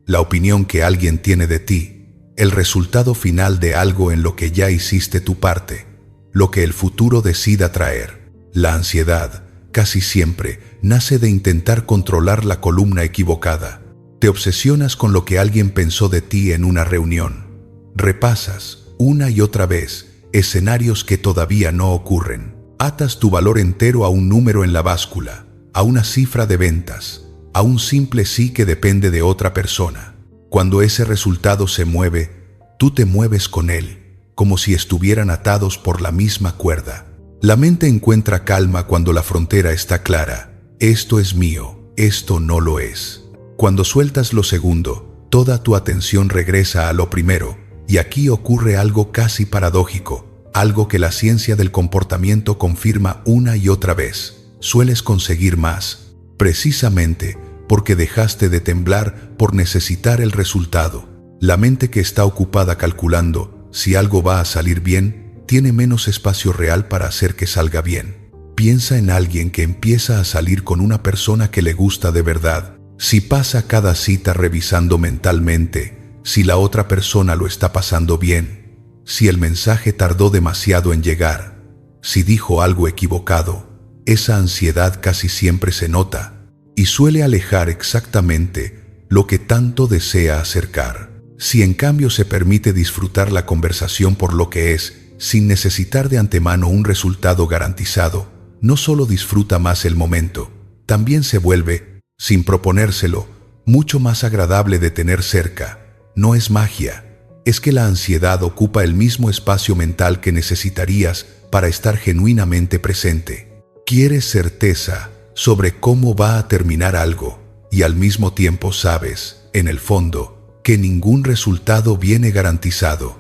La opinión que alguien tiene de ti. El resultado final de algo en lo que ya hiciste tu parte, lo que el futuro decida traer. La ansiedad, casi siempre, nace de intentar controlar la columna equivocada. Te obsesionas con lo que alguien pensó de ti en una reunión. Repasas, una y otra vez, escenarios que todavía no ocurren. Atas tu valor entero a un número en la báscula, a una cifra de ventas, a un simple sí que depende de otra persona. Cuando ese resultado se mueve, tú te mueves con él, como si estuvieran atados por la misma cuerda. La mente encuentra calma cuando la frontera está clara. Esto es mío, esto no lo es. Cuando sueltas lo segundo, toda tu atención regresa a lo primero, y aquí ocurre algo casi paradójico, algo que la ciencia del comportamiento confirma una y otra vez. Sueles conseguir más, precisamente porque dejaste de temblar por necesitar el resultado. La mente que está ocupada calculando si algo va a salir bien, tiene menos espacio real para hacer que salga bien. Piensa en alguien que empieza a salir con una persona que le gusta de verdad. Si pasa cada cita revisando mentalmente si la otra persona lo está pasando bien, si el mensaje tardó demasiado en llegar, si dijo algo equivocado, esa ansiedad casi siempre se nota y suele alejar exactamente lo que tanto desea acercar. Si en cambio se permite disfrutar la conversación por lo que es, sin necesitar de antemano un resultado garantizado, no solo disfruta más el momento, también se vuelve, sin proponérselo, mucho más agradable de tener cerca. No es magia, es que la ansiedad ocupa el mismo espacio mental que necesitarías para estar genuinamente presente. Quieres certeza sobre cómo va a terminar algo y al mismo tiempo sabes, en el fondo, que ningún resultado viene garantizado.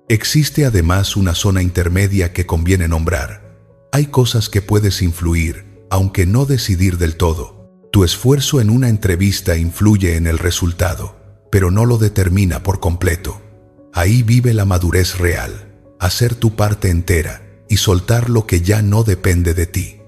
Existe además una zona intermedia que conviene nombrar. Hay cosas que puedes influir, aunque no decidir del todo. Tu esfuerzo en una entrevista influye en el resultado, pero no lo determina por completo. Ahí vive la madurez real, hacer tu parte entera y soltar lo que ya no depende de ti.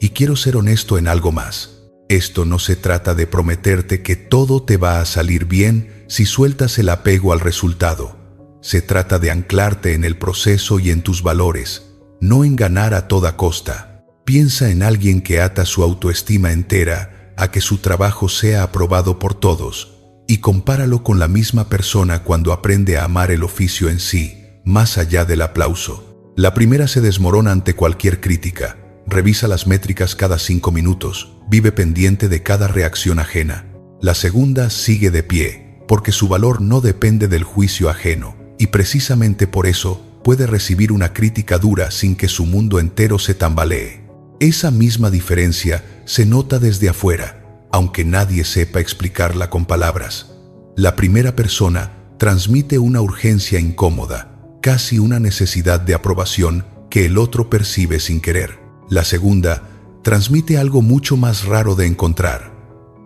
Y quiero ser honesto en algo más. Esto no se trata de prometerte que todo te va a salir bien si sueltas el apego al resultado. Se trata de anclarte en el proceso y en tus valores, no en ganar a toda costa. Piensa en alguien que ata su autoestima entera a que su trabajo sea aprobado por todos y compáralo con la misma persona cuando aprende a amar el oficio en sí, más allá del aplauso. La primera se desmorona ante cualquier crítica, revisa las métricas cada 5 minutos, vive pendiente de cada reacción ajena. La segunda sigue de pie, porque su valor no depende del juicio ajeno. Y precisamente por eso puede recibir una crítica dura sin que su mundo entero se tambalee. Esa misma diferencia se nota desde afuera, aunque nadie sepa explicarla con palabras. La primera persona transmite una urgencia incómoda, casi una necesidad de aprobación que el otro percibe sin querer. La segunda transmite algo mucho más raro de encontrar: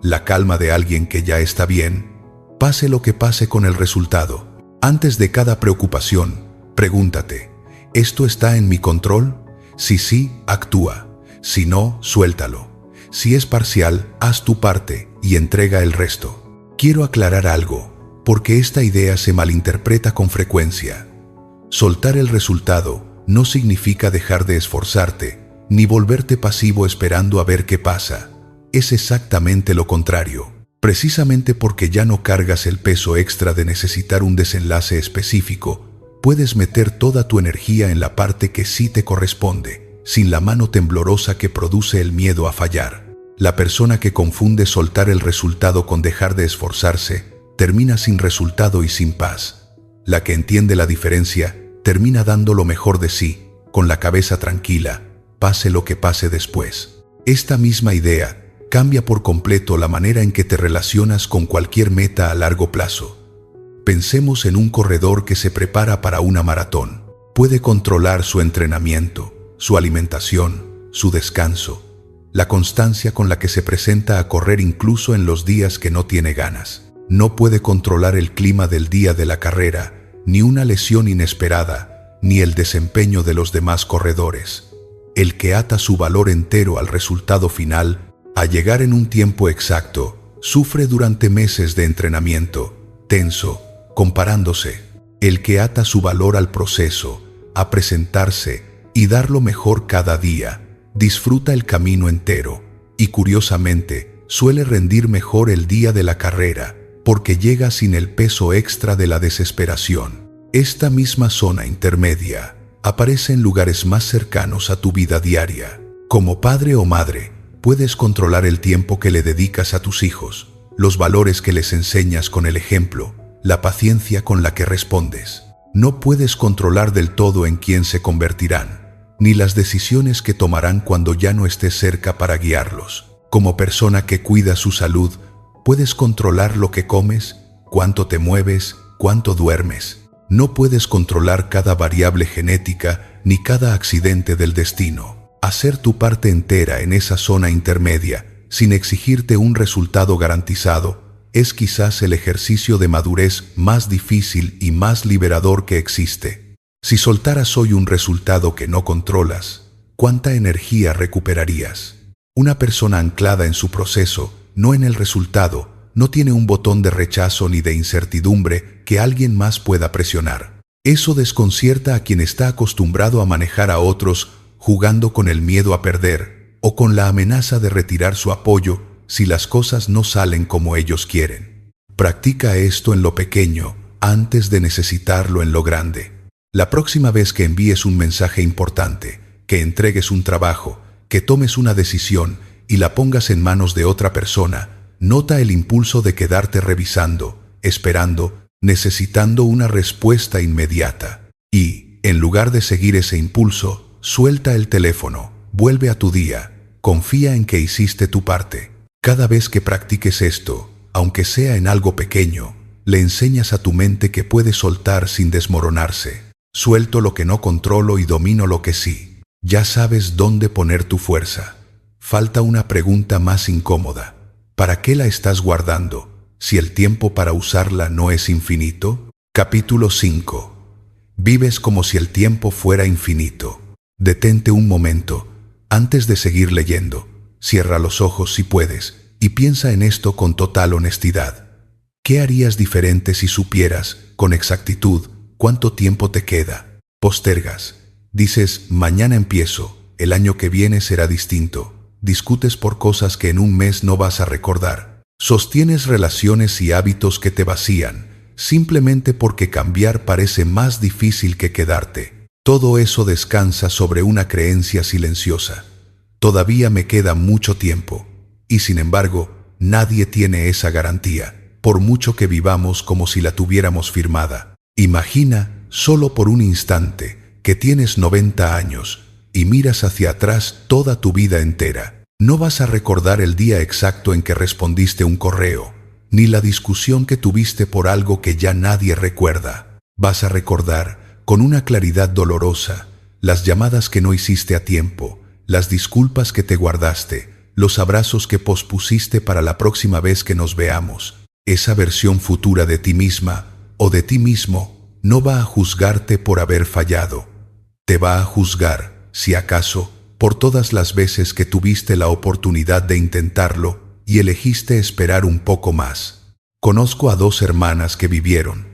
la calma de alguien que ya está bien, pase lo que pase con el resultado. Antes de cada preocupación, pregúntate: ¿esto está en mi control? Si sí, actúa. Si no, suéltalo. Si es parcial, haz tu parte y entrega el resto. Quiero aclarar algo, porque esta idea se malinterpreta con frecuencia. Soltar el resultado no significa dejar de esforzarte, ni volverte pasivo esperando a ver qué pasa. Es exactamente lo contrario. Precisamente porque ya no cargas el peso extra de necesitar un desenlace específico, puedes meter toda tu energía en la parte que sí te corresponde, sin la mano temblorosa que produce el miedo a fallar. La persona que confunde soltar el resultado con dejar de esforzarse, termina sin resultado y sin paz. La que entiende la diferencia, termina dando lo mejor de sí, con la cabeza tranquila, pase lo que pase después. Esta misma idea cambia por completo la manera en que te relacionas con cualquier meta a largo plazo. Pensemos en un corredor que se prepara para una maratón. Puede controlar su entrenamiento, su alimentación, su descanso, la constancia con la que se presenta a correr incluso en los días que no tiene ganas. No puede controlar el clima del día de la carrera, ni una lesión inesperada, ni el desempeño de los demás corredores. El que ata su valor entero al resultado final, a llegar en un tiempo exacto, sufre durante meses de entrenamiento, tenso, comparándose. El que ata su valor al proceso, a presentarse y dar lo mejor cada día, disfruta el camino entero y, curiosamente, suele rendir mejor el día de la carrera, porque llega sin el peso extra de la desesperación. Esta misma zona intermedia aparece en lugares más cercanos a tu vida diaria. Como padre o madre, puedes controlar el tiempo que le dedicas a tus hijos, los valores que les enseñas con el ejemplo, la paciencia con la que respondes. No puedes controlar del todo en quién se convertirán, ni las decisiones que tomarán cuando ya no estés cerca para guiarlos. Como persona que cuida su salud, puedes controlar lo que comes, cuánto te mueves, cuánto duermes. No puedes controlar cada variable genética ni cada accidente del destino. Hacer tu parte entera en esa zona intermedia, sin exigirte un resultado garantizado, es quizás el ejercicio de madurez más difícil y más liberador que existe. Si soltaras hoy un resultado que no controlas, ¿cuánta energía recuperarías? Una persona anclada en su proceso, no en el resultado, no tiene un botón de rechazo ni de incertidumbre que alguien más pueda presionar. Eso desconcierta a quien está acostumbrado a manejar a otros jugando con el miedo a perder o con la amenaza de retirar su apoyo si las cosas no salen como ellos quieren. Practica esto en lo pequeño antes de necesitarlo en lo grande. La próxima vez que envíes un mensaje importante, que entregues un trabajo, que tomes una decisión y la pongas en manos de otra persona, Nota el impulso de quedarte revisando, esperando, necesitando una respuesta inmediata. Y, en lugar de seguir ese impulso, suelta el teléfono, vuelve a tu día, confía en que hiciste tu parte. Cada vez que practiques esto, aunque sea en algo pequeño, le enseñas a tu mente que puede soltar sin desmoronarse. Suelto lo que no controlo y domino lo que sí. Ya sabes dónde poner tu fuerza. Falta una pregunta más incómoda. ¿Para qué la estás guardando, si el tiempo para usarla no es infinito? Capítulo 5. Vives como si el tiempo fuera infinito. Detente un momento, antes de seguir leyendo. Cierra los ojos si puedes, y piensa en esto con total honestidad. ¿Qué harías diferente si supieras, con exactitud, cuánto tiempo te queda? Postergas. Dices, mañana empiezo, el año que viene será distinto. Discutes por cosas que en un mes no vas a recordar. Sostienes relaciones y hábitos que te vacían, simplemente porque cambiar parece más difícil que quedarte. Todo eso descansa sobre una creencia silenciosa. Todavía me queda mucho tiempo. Y sin embargo, nadie tiene esa garantía, por mucho que vivamos como si la tuviéramos firmada. Imagina, solo por un instante, que tienes 90 años y miras hacia atrás toda tu vida entera. No vas a recordar el día exacto en que respondiste un correo, ni la discusión que tuviste por algo que ya nadie recuerda. Vas a recordar, con una claridad dolorosa, las llamadas que no hiciste a tiempo, las disculpas que te guardaste, los abrazos que pospusiste para la próxima vez que nos veamos. Esa versión futura de ti misma o de ti mismo no va a juzgarte por haber fallado. Te va a juzgar, si acaso, por todas las veces que tuviste la oportunidad de intentarlo y elegiste esperar un poco más. Conozco a 2 hermanas que vivieron,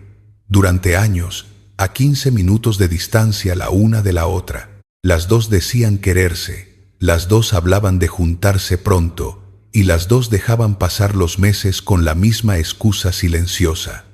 durante años, a 15 minutos de distancia la una de la otra. Las 2 decían quererse, las 2 hablaban de juntarse pronto, y las 2 dejaban pasar los meses con la misma excusa silenciosa.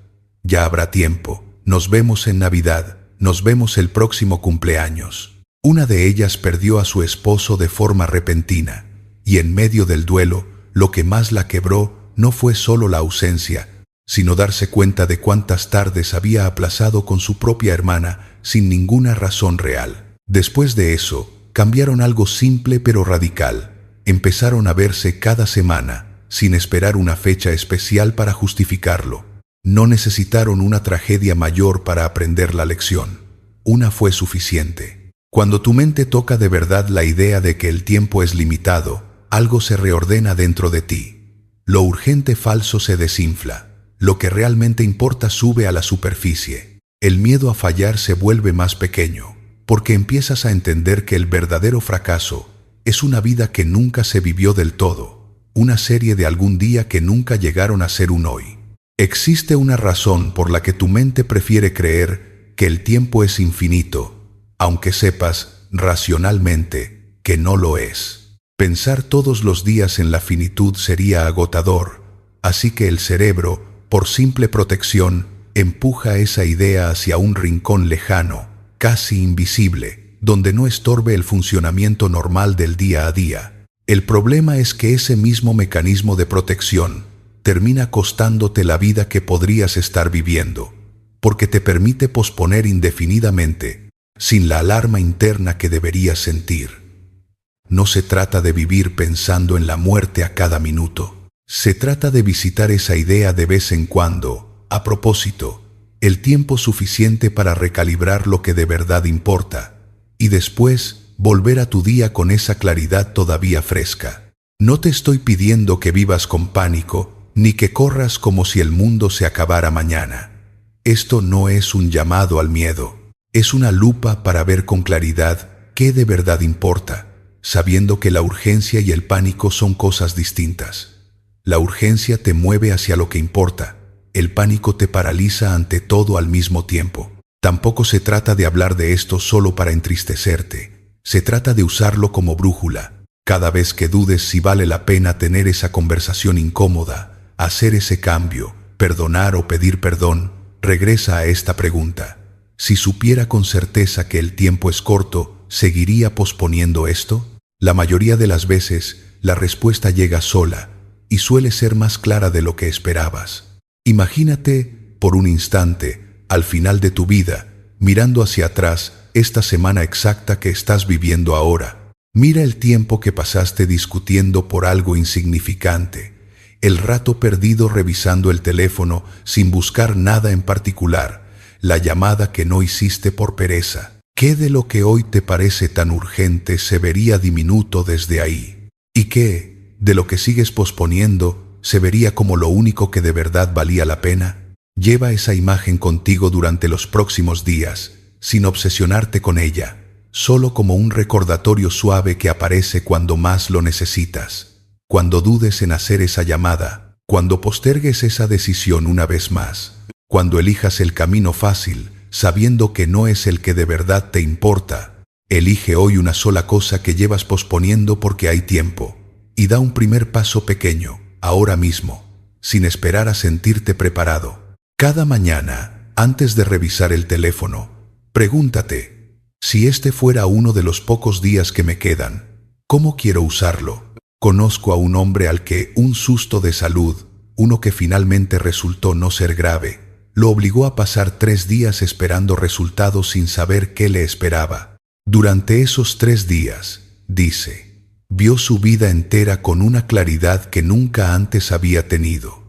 Ya habrá tiempo, nos vemos en Navidad, nos vemos el próximo cumpleaños. Una de ellas perdió a su esposo de forma repentina, y en medio del duelo, lo que más la quebró no fue solo la ausencia, sino darse cuenta de cuántas tardes había aplazado con su propia hermana sin ninguna razón real. Después de eso, cambiaron algo simple pero radical. Empezaron a verse cada semana, sin esperar una fecha especial para justificarlo. No necesitaron una tragedia mayor para aprender la lección. Una fue suficiente. Cuando tu mente toca de verdad la idea de que el tiempo es limitado, algo se reordena dentro de ti. Lo urgente falso se desinfla. Lo que realmente importa sube a la superficie. El miedo a fallar se vuelve más pequeño, porque empiezas a entender que el verdadero fracaso es una vida que nunca se vivió del todo, una serie de algún día que nunca llegaron a ser un hoy. Existe una razón por la que tu mente prefiere creer que el tiempo es infinito, aunque sepas, racionalmente, que no lo es. Pensar todos los días en la finitud sería agotador, así que el cerebro, por simple protección, empuja esa idea hacia un rincón lejano, casi invisible, donde no estorbe el funcionamiento normal del día a día. El problema es que ese mismo mecanismo de protección termina costándote la vida que podrías estar viviendo, porque te permite posponer indefinidamente, sin la alarma interna que deberías sentir. No se trata de vivir pensando en la muerte a cada minuto. Se trata de visitar esa idea de vez en cuando, a propósito, el tiempo suficiente para recalibrar lo que de verdad importa, y después volver a tu día con esa claridad todavía fresca. No te estoy pidiendo que vivas con pánico, ni que corras como si el mundo se acabara mañana. Esto no es un llamado al miedo. Es una lupa para ver con claridad qué de verdad importa, sabiendo que la urgencia y el pánico son cosas distintas. La urgencia te mueve hacia lo que importa, el pánico te paraliza ante todo al mismo tiempo. Tampoco se trata de hablar de esto solo para entristecerte, se trata de usarlo como brújula. Cada vez que dudes si vale la pena tener esa conversación incómoda, hacer ese cambio, perdonar o pedir perdón, regresa a esta pregunta. Si supiera con certeza que el tiempo es corto, ¿seguiría posponiendo esto? La mayoría de las veces, la respuesta llega sola, y suele ser más clara de lo que esperabas. Imagínate, por un instante, al final de tu vida, mirando hacia atrás, esta semana exacta que estás viviendo ahora. Mira el tiempo que pasaste discutiendo por algo insignificante, el rato perdido revisando el teléfono sin buscar nada en particular, la llamada que no hiciste por pereza. ¿Qué de lo que hoy te parece tan urgente se vería diminuto desde ahí? ¿Y qué de lo que sigues posponiendo se vería como lo único que de verdad valía la pena? Lleva esa imagen contigo durante los próximos días, sin obsesionarte con ella, solo como un recordatorio suave que aparece cuando más lo necesitas. Cuando dudes en hacer esa llamada, cuando postergues esa decisión una vez más, cuando elijas el camino fácil, sabiendo que no es el que de verdad te importa, elige hoy una sola cosa que llevas posponiendo porque hay tiempo, y da un primer paso pequeño, ahora mismo, sin esperar a sentirte preparado. Cada mañana, antes de revisar el teléfono, pregúntate, si este fuera uno de los pocos días que me quedan, ¿cómo quiero usarlo? Conozco a un hombre al que un susto de salud, uno que finalmente resultó no ser grave, lo obligó a pasar 3 días esperando resultados sin saber qué le esperaba. Durante esos 3 días, dice, vio su vida entera con una claridad que nunca antes había tenido.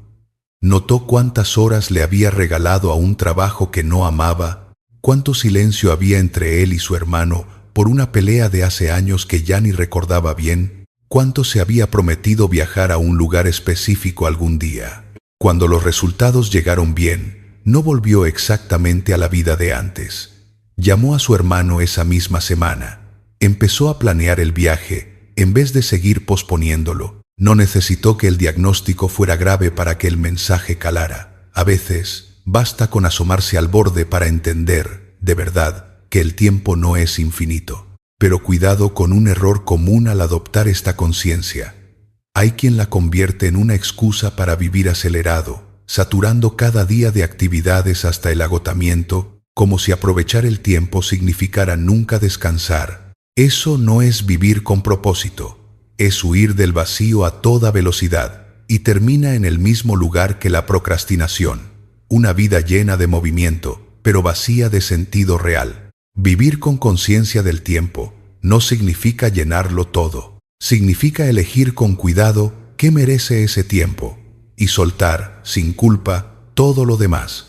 Notó cuántas horas le había regalado a un trabajo que no amaba, cuánto silencio había entre él y su hermano por una pelea de hace años que ya ni recordaba bien, cuánto se había prometido viajar a un lugar específico algún día. Cuando los resultados llegaron bien, no volvió exactamente a la vida de antes. Llamó a su hermano esa misma semana. Empezó a planear el viaje, en vez de seguir posponiéndolo. No necesitó que el diagnóstico fuera grave para que el mensaje calara. A veces, basta con asomarse al borde para entender, de verdad, que el tiempo no es infinito. Pero cuidado con un error común al adoptar esta conciencia. Hay quien la convierte en una excusa para vivir acelerado, saturando cada día de actividades hasta el agotamiento, como si aprovechar el tiempo significara nunca descansar. Eso no es vivir con propósito, es huir del vacío a toda velocidad, y termina en el mismo lugar que la procrastinación. Una vida llena de movimiento, pero vacía de sentido real. Vivir con conciencia del tiempo no significa llenarlo todo. Significa elegir con cuidado qué merece ese tiempo y soltar, sin culpa, todo lo demás.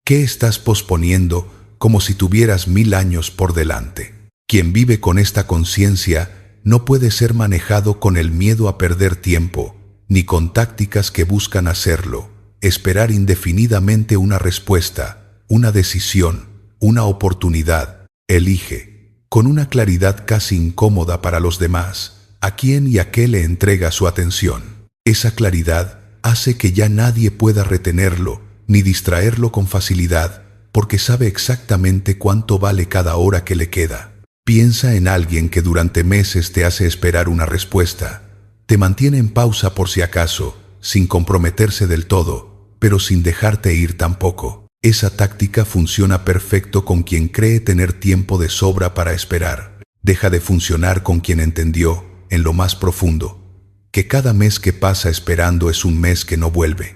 ¿Qué estás posponiendo como si tuvieras 1000 años por delante? Quien vive con esta conciencia no puede ser manejado con el miedo a perder tiempo, ni con tácticas que buscan hacerlo. Esperar indefinidamente una respuesta, una decisión, una oportunidad. Elige, con una claridad casi incómoda para los demás, a quién y a qué le entrega su atención. Esa claridad hace que ya nadie pueda retenerlo, ni distraerlo con facilidad, porque sabe exactamente cuánto vale cada hora que le queda. Piensa en alguien que durante meses te hace esperar una respuesta, te mantiene en pausa por si acaso, sin comprometerse del todo, pero sin dejarte ir tampoco. Esa táctica funciona perfecto con quien cree tener tiempo de sobra para esperar. Deja de funcionar con quien entendió, en lo más profundo, que cada mes que pasa esperando es un mes que no vuelve.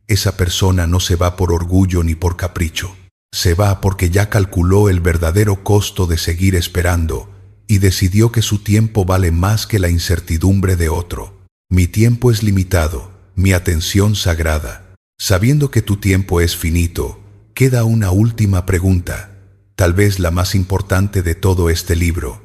Esa persona no se va por orgullo ni por capricho. Se va porque ya calculó el verdadero costo de seguir esperando y decidió que su tiempo vale más que la incertidumbre de otro. Mi tiempo es limitado, mi atención sagrada. Sabiendo que tu tiempo es finito, queda una última pregunta, tal vez la más importante de todo este libro.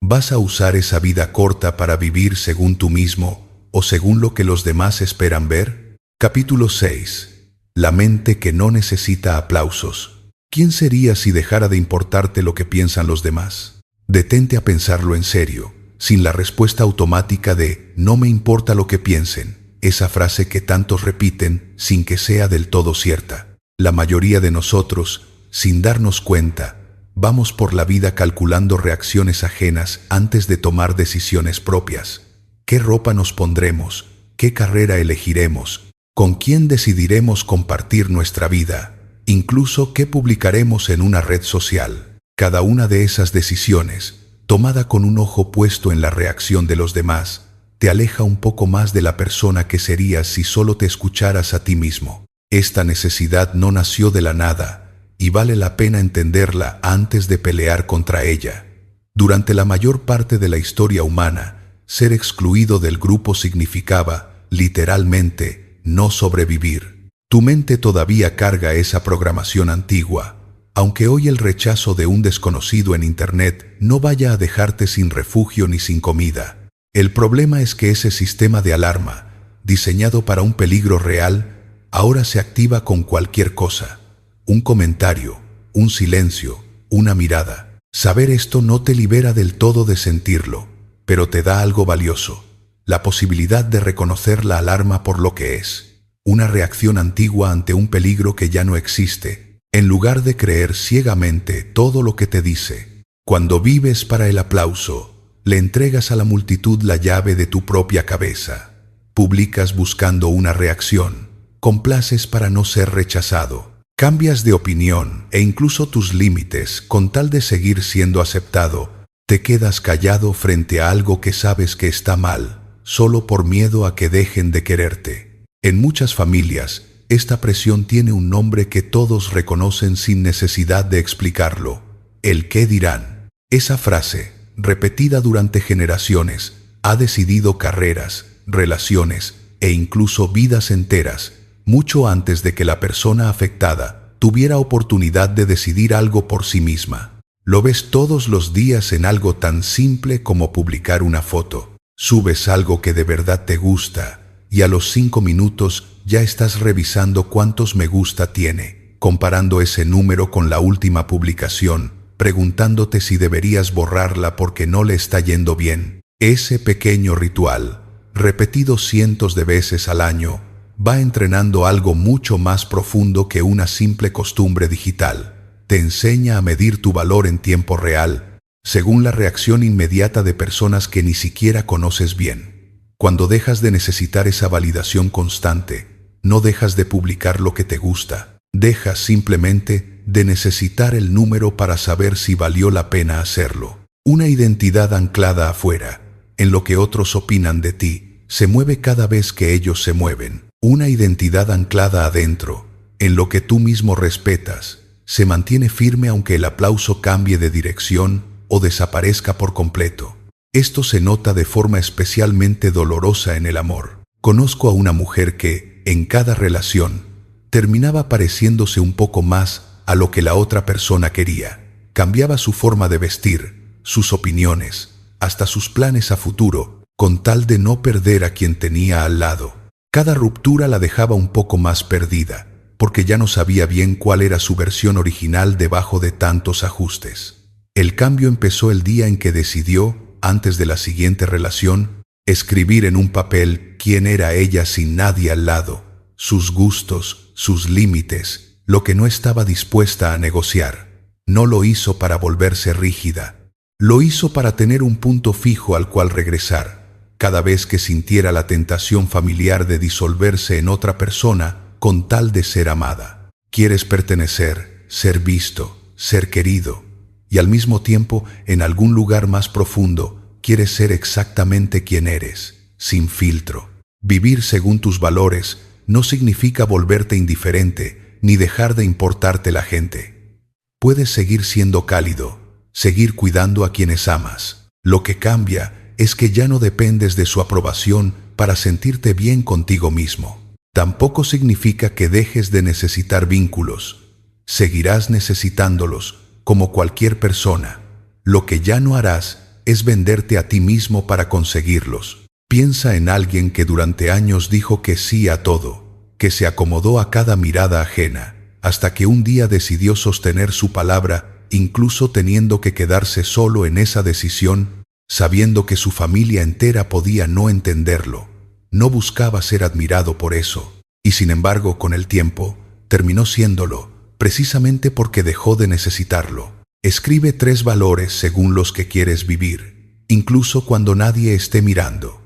¿Vas a usar esa vida corta para vivir según tú mismo o según lo que los demás esperan ver? Capítulo 6. La mente que no necesita aplausos. ¿Quién serías si dejara de importarte lo que piensan los demás? Detente a pensarlo en serio, sin la respuesta automática de «no me importa lo que piensen», esa frase que tantos repiten sin que sea del todo cierta. La mayoría de nosotros, sin darnos cuenta, vamos por la vida calculando reacciones ajenas antes de tomar decisiones propias. ¿Qué ropa nos pondremos? ¿Qué carrera elegiremos? ¿Con quién decidiremos compartir nuestra vida? Incluso qué publicaremos en una red social. Cada una de esas decisiones, tomada con un ojo puesto en la reacción de los demás, te aleja un poco más de la persona que serías si solo te escucharas a ti mismo. Esta necesidad no nació de la nada y vale la pena entenderla antes de pelear contra ella. Durante la mayor parte de la historia humana, ser excluido del grupo significaba, literalmente, no sobrevivir. Tu mente todavía carga esa programación antigua, aunque hoy el rechazo de un desconocido en Internet no vaya a dejarte sin refugio ni sin comida. El problema es que ese sistema de alarma, diseñado para un peligro real, ahora se activa con cualquier cosa. Un comentario, un silencio, una mirada. Saber esto no te libera del todo de sentirlo, pero te da algo valioso: la posibilidad de reconocer la alarma por lo que es, una reacción antigua ante un peligro que ya no existe, en lugar de creer ciegamente todo lo que te dice. Cuando vives para el aplauso, le entregas a la multitud la llave de tu propia cabeza. Publicas buscando una reacción, complaces para no ser rechazado, cambias de opinión e incluso tus límites con tal de seguir siendo aceptado. Te quedas callado frente a algo que sabes que está mal, solo por miedo a que dejen de quererte. En muchas familias, esta presión tiene un nombre que todos reconocen sin necesidad de explicarlo: el qué dirán. Esa frase, repetida durante generaciones, ha decidido carreras, relaciones e incluso vidas enteras, mucho antes de que la persona afectada tuviera oportunidad de decidir algo por sí misma. Lo ves todos los días en algo tan simple como publicar una foto. Subes algo que de verdad te gusta y a los 5 minutos ya estás revisando cuántos me gusta tiene, comparando ese número con la última publicación, preguntándote si deberías borrarla porque no le está yendo bien. Ese pequeño ritual, repetido cientos de veces al año, va entrenando algo mucho más profundo que una simple costumbre digital. Te enseña a medir tu valor en tiempo real, según la reacción inmediata de personas que ni siquiera conoces bien. Cuando dejas de necesitar esa validación constante, no dejas de publicar lo que te gusta, dejas simplemente de necesitar el número para saber si valió la pena hacerlo. Una identidad anclada afuera, en lo que otros opinan de ti, se mueve cada vez que ellos se mueven. Una identidad anclada adentro, en lo que tú mismo respetas, se mantiene firme aunque el aplauso cambie de dirección o desaparezca por completo. Esto se nota de forma especialmente dolorosa en el amor. Conozco a una mujer que, en cada relación, terminaba pareciéndose un poco más a lo que la otra persona quería. Cambiaba su forma de vestir, sus opiniones, hasta sus planes a futuro, con tal de no perder a quien tenía al lado. Cada ruptura la dejaba un poco más perdida, porque ya no sabía bien cuál era su versión original debajo de tantos ajustes. El cambio empezó el día en que decidió, antes de la siguiente relación, escribir en un papel quién era ella sin nadie al lado, sus gustos, sus límites, lo que no estaba dispuesta a negociar. No lo hizo para volverse rígida, lo hizo para tener un punto fijo al cual regresar, cada vez que sintiera la tentación familiar de disolverse en otra persona con tal de ser amada. Quieres pertenecer, ser visto, ser querido, y al mismo tiempo, en algún lugar más profundo, quieres ser exactamente quien eres, sin filtro. Vivir según tus valores no significa volverte indiferente ni dejar de importarte la gente. Puedes seguir siendo cálido, seguir cuidando a quienes amas. Lo que cambia es que ya no dependes de su aprobación para sentirte bien contigo mismo. Tampoco significa que dejes de necesitar vínculos. Seguirás necesitándolos, como cualquier persona. Lo que ya no harás es venderte a ti mismo para conseguirlos. Piensa en alguien que durante años dijo que sí a todo, que se acomodó a cada mirada ajena, hasta que un día decidió sostener su palabra, incluso teniendo que quedarse solo en esa decisión, sabiendo que su familia entera podía no entenderlo. No buscaba ser admirado por eso, y sin embargo, con el tiempo, terminó siéndolo, precisamente porque dejó de necesitarlo. Escribe 3 valores según los que quieres vivir, incluso cuando nadie esté mirando.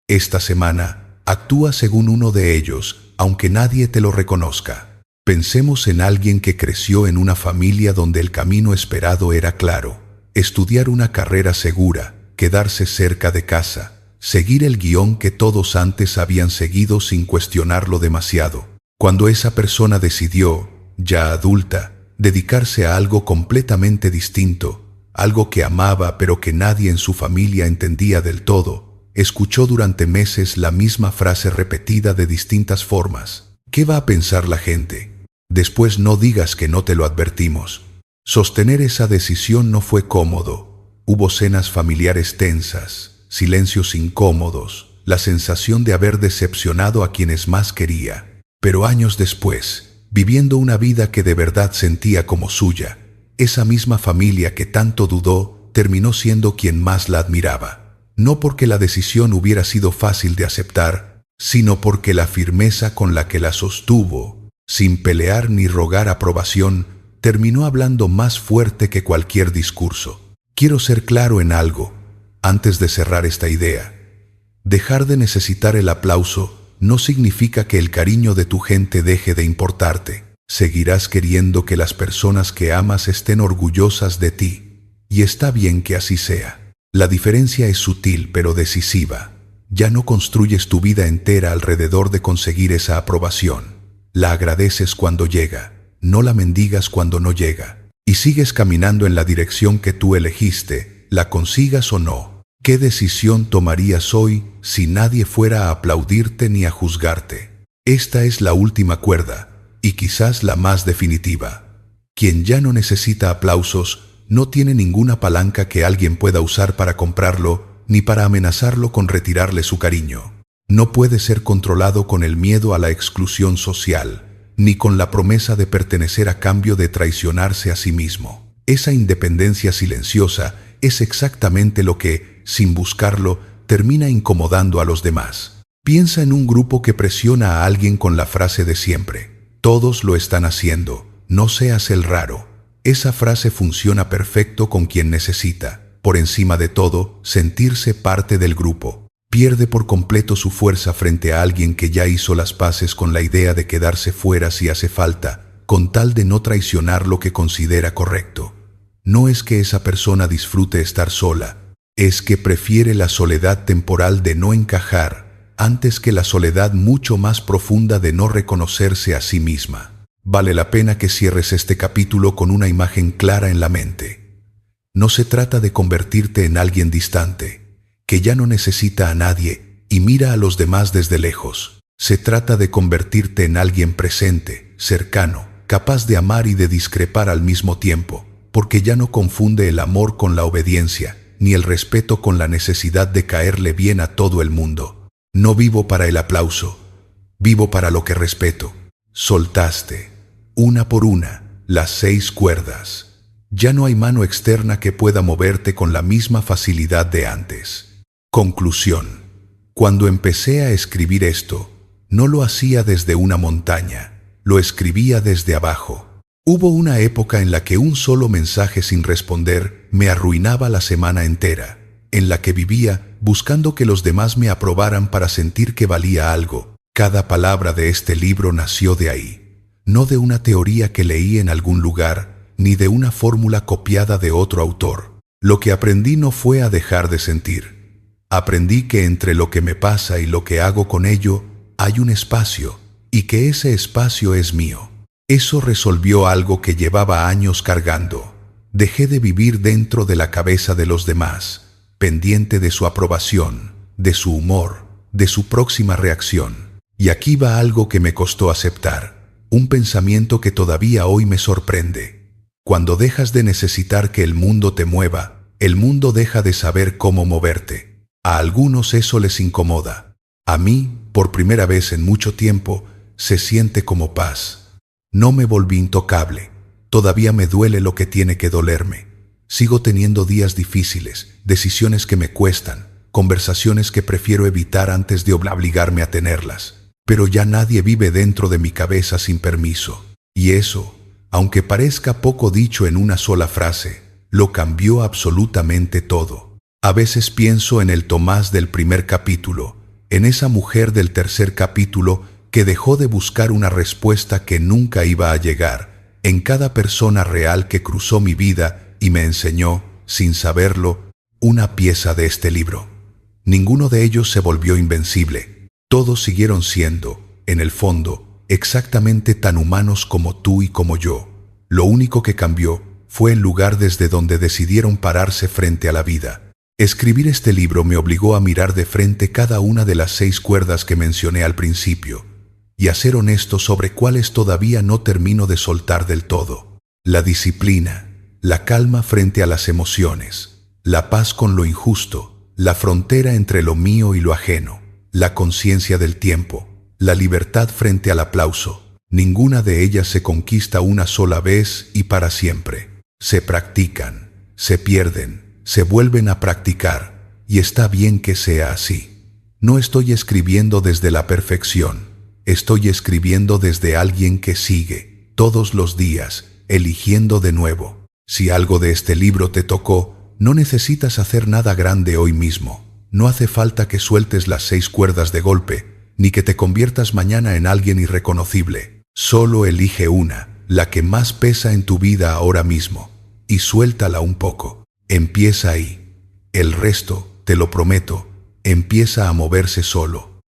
Esta semana, actúa según uno de ellos, aunque nadie te lo reconozca. Pensemos en alguien que creció en una familia donde el camino esperado era claro: estudiar una carrera segura, quedarse cerca de casa, seguir el guión que todos antes habían seguido sin cuestionarlo demasiado. Cuando esa persona decidió, ya adulta, dedicarse a algo completamente distinto, algo que amaba pero que nadie en su familia entendía del todo, escuchó durante meses la misma frase repetida de distintas formas. ¿Qué va a pensar la gente? Después no digas que no te lo advertimos. Sostener esa decisión no fue cómodo. Hubo cenas familiares tensas, silencios incómodos, la sensación de haber decepcionado a quienes más quería. Pero años después, viviendo una vida que de verdad sentía como suya, esa misma familia que tanto dudó terminó siendo quien más la admiraba. No porque la decisión hubiera sido fácil de aceptar, sino porque la firmeza con la que la sostuvo, sin pelear ni rogar aprobación, terminó hablando más fuerte que cualquier discurso. Quiero ser claro en algo, antes de cerrar esta idea. Dejar de necesitar el aplauso no significa que el cariño de tu gente deje de importarte. Seguirás queriendo que las personas que amas estén orgullosas de ti, y está bien que así sea. La diferencia es sutil pero decisiva. Ya no construyes tu vida entera alrededor de conseguir esa aprobación. La agradeces cuando llega, no la mendigas cuando no llega, y sigues caminando en la dirección que tú elegiste, la consigas o no. ¿Qué decisión tomarías hoy si nadie fuera a aplaudirte ni a juzgarte? Esta es la última cuerda, y quizás la más definitiva. Quien ya no necesita aplausos no tiene ninguna palanca que alguien pueda usar para comprarlo, ni para amenazarlo con retirarle su cariño. No puede ser controlado con el miedo a la exclusión social, ni con la promesa de pertenecer a cambio de traicionarse a sí mismo. Esa independencia silenciosa es exactamente lo que, sin buscarlo, termina incomodando a los demás. Piensa en un grupo que presiona a alguien con la frase de siempre: todos lo están haciendo, no seas el raro. Esa frase funciona perfecto con quien necesita, por encima de todo, sentirse parte del grupo. Pierde por completo su fuerza frente a alguien que ya hizo las paces con la idea de quedarse fuera si hace falta, con tal de no traicionar lo que considera correcto. No es que esa persona disfrute estar sola, es que prefiere la soledad temporal de no encajar antes que la soledad mucho más profunda de no reconocerse a sí misma. Vale la pena que cierres este capítulo con una imagen clara en la mente. No se trata de convertirte en alguien distante, que ya no necesita a nadie y mira a los demás desde lejos. Se trata de convertirte en alguien presente, cercano, capaz de amar y de discrepar al mismo tiempo, porque ya no confunde el amor con la obediencia, ni el respeto con la necesidad de caerle bien a todo el mundo. No vivo para el aplauso, vivo para lo que respeto. Soltaste, una por una, las 6 cuerdas. Ya no hay mano externa que pueda moverte con la misma facilidad de antes. Conclusión. Cuando empecé a escribir esto, no lo hacía desde una montaña, lo escribía desde abajo. Hubo una época en la que un solo mensaje sin responder me arruinaba la semana entera, en la que vivía buscando que los demás me aprobaran para sentir que valía algo. Cada palabra de este libro nació de ahí, no de una teoría que leí en algún lugar, ni de una fórmula copiada de otro autor. Lo que aprendí no fue a dejar de sentir. Aprendí que entre lo que me pasa y lo que hago con ello hay un espacio, y que ese espacio es mío. Eso resolvió algo que llevaba años cargando. Dejé de vivir dentro de la cabeza de los demás, pendiente de su aprobación, de su humor, de su próxima reacción. Y aquí va algo que me costó aceptar, un pensamiento que todavía hoy me sorprende. Cuando dejas de necesitar que el mundo te mueva, el mundo deja de saber cómo moverte. A algunos eso les incomoda. A mí, por primera vez en mucho tiempo, se siente como paz. No me volví intocable. Todavía me duele lo que tiene que dolerme. Sigo teniendo días difíciles, decisiones que me cuestan, conversaciones que prefiero evitar antes de obligarme a tenerlas. Pero ya nadie vive dentro de mi cabeza sin permiso. Y eso, aunque parezca poco dicho en una sola frase, lo cambió absolutamente todo. A veces pienso en el Tomás del primer capítulo, en esa mujer del tercer capítulo que dejó de buscar una respuesta que nunca iba a llegar, en cada persona real que cruzó mi vida y me enseñó, sin saberlo, una pieza de este libro. Ninguno de ellos se volvió invencible. Todos siguieron siendo, en el fondo, exactamente tan humanos como tú y como yo. Lo único que cambió fue el lugar desde donde decidieron pararse frente a la vida. Escribir este libro me obligó a mirar de frente cada una de las 6 cuerdas que mencioné al principio y a ser honesto sobre cuáles todavía no termino de soltar del todo. La disciplina, la calma frente a las emociones, la paz con lo injusto, la frontera entre lo mío y lo ajeno, la conciencia del tiempo, la libertad frente al aplauso. Ninguna de ellas se conquista una sola vez y para siempre. Se practican, se pierden, se vuelven a practicar, y está bien que sea así. No estoy escribiendo desde la perfección, estoy escribiendo desde alguien que sigue, todos los días, eligiendo de nuevo. Si algo de este libro te tocó, no necesitas hacer nada grande hoy mismo. No hace falta que sueltes las 6 cuerdas de golpe, ni que te conviertas mañana en alguien irreconocible. Solo elige una, la que más pesa en tu vida ahora mismo, y suéltala un poco. Empieza ahí. El resto, te lo prometo, empieza a moverse solo.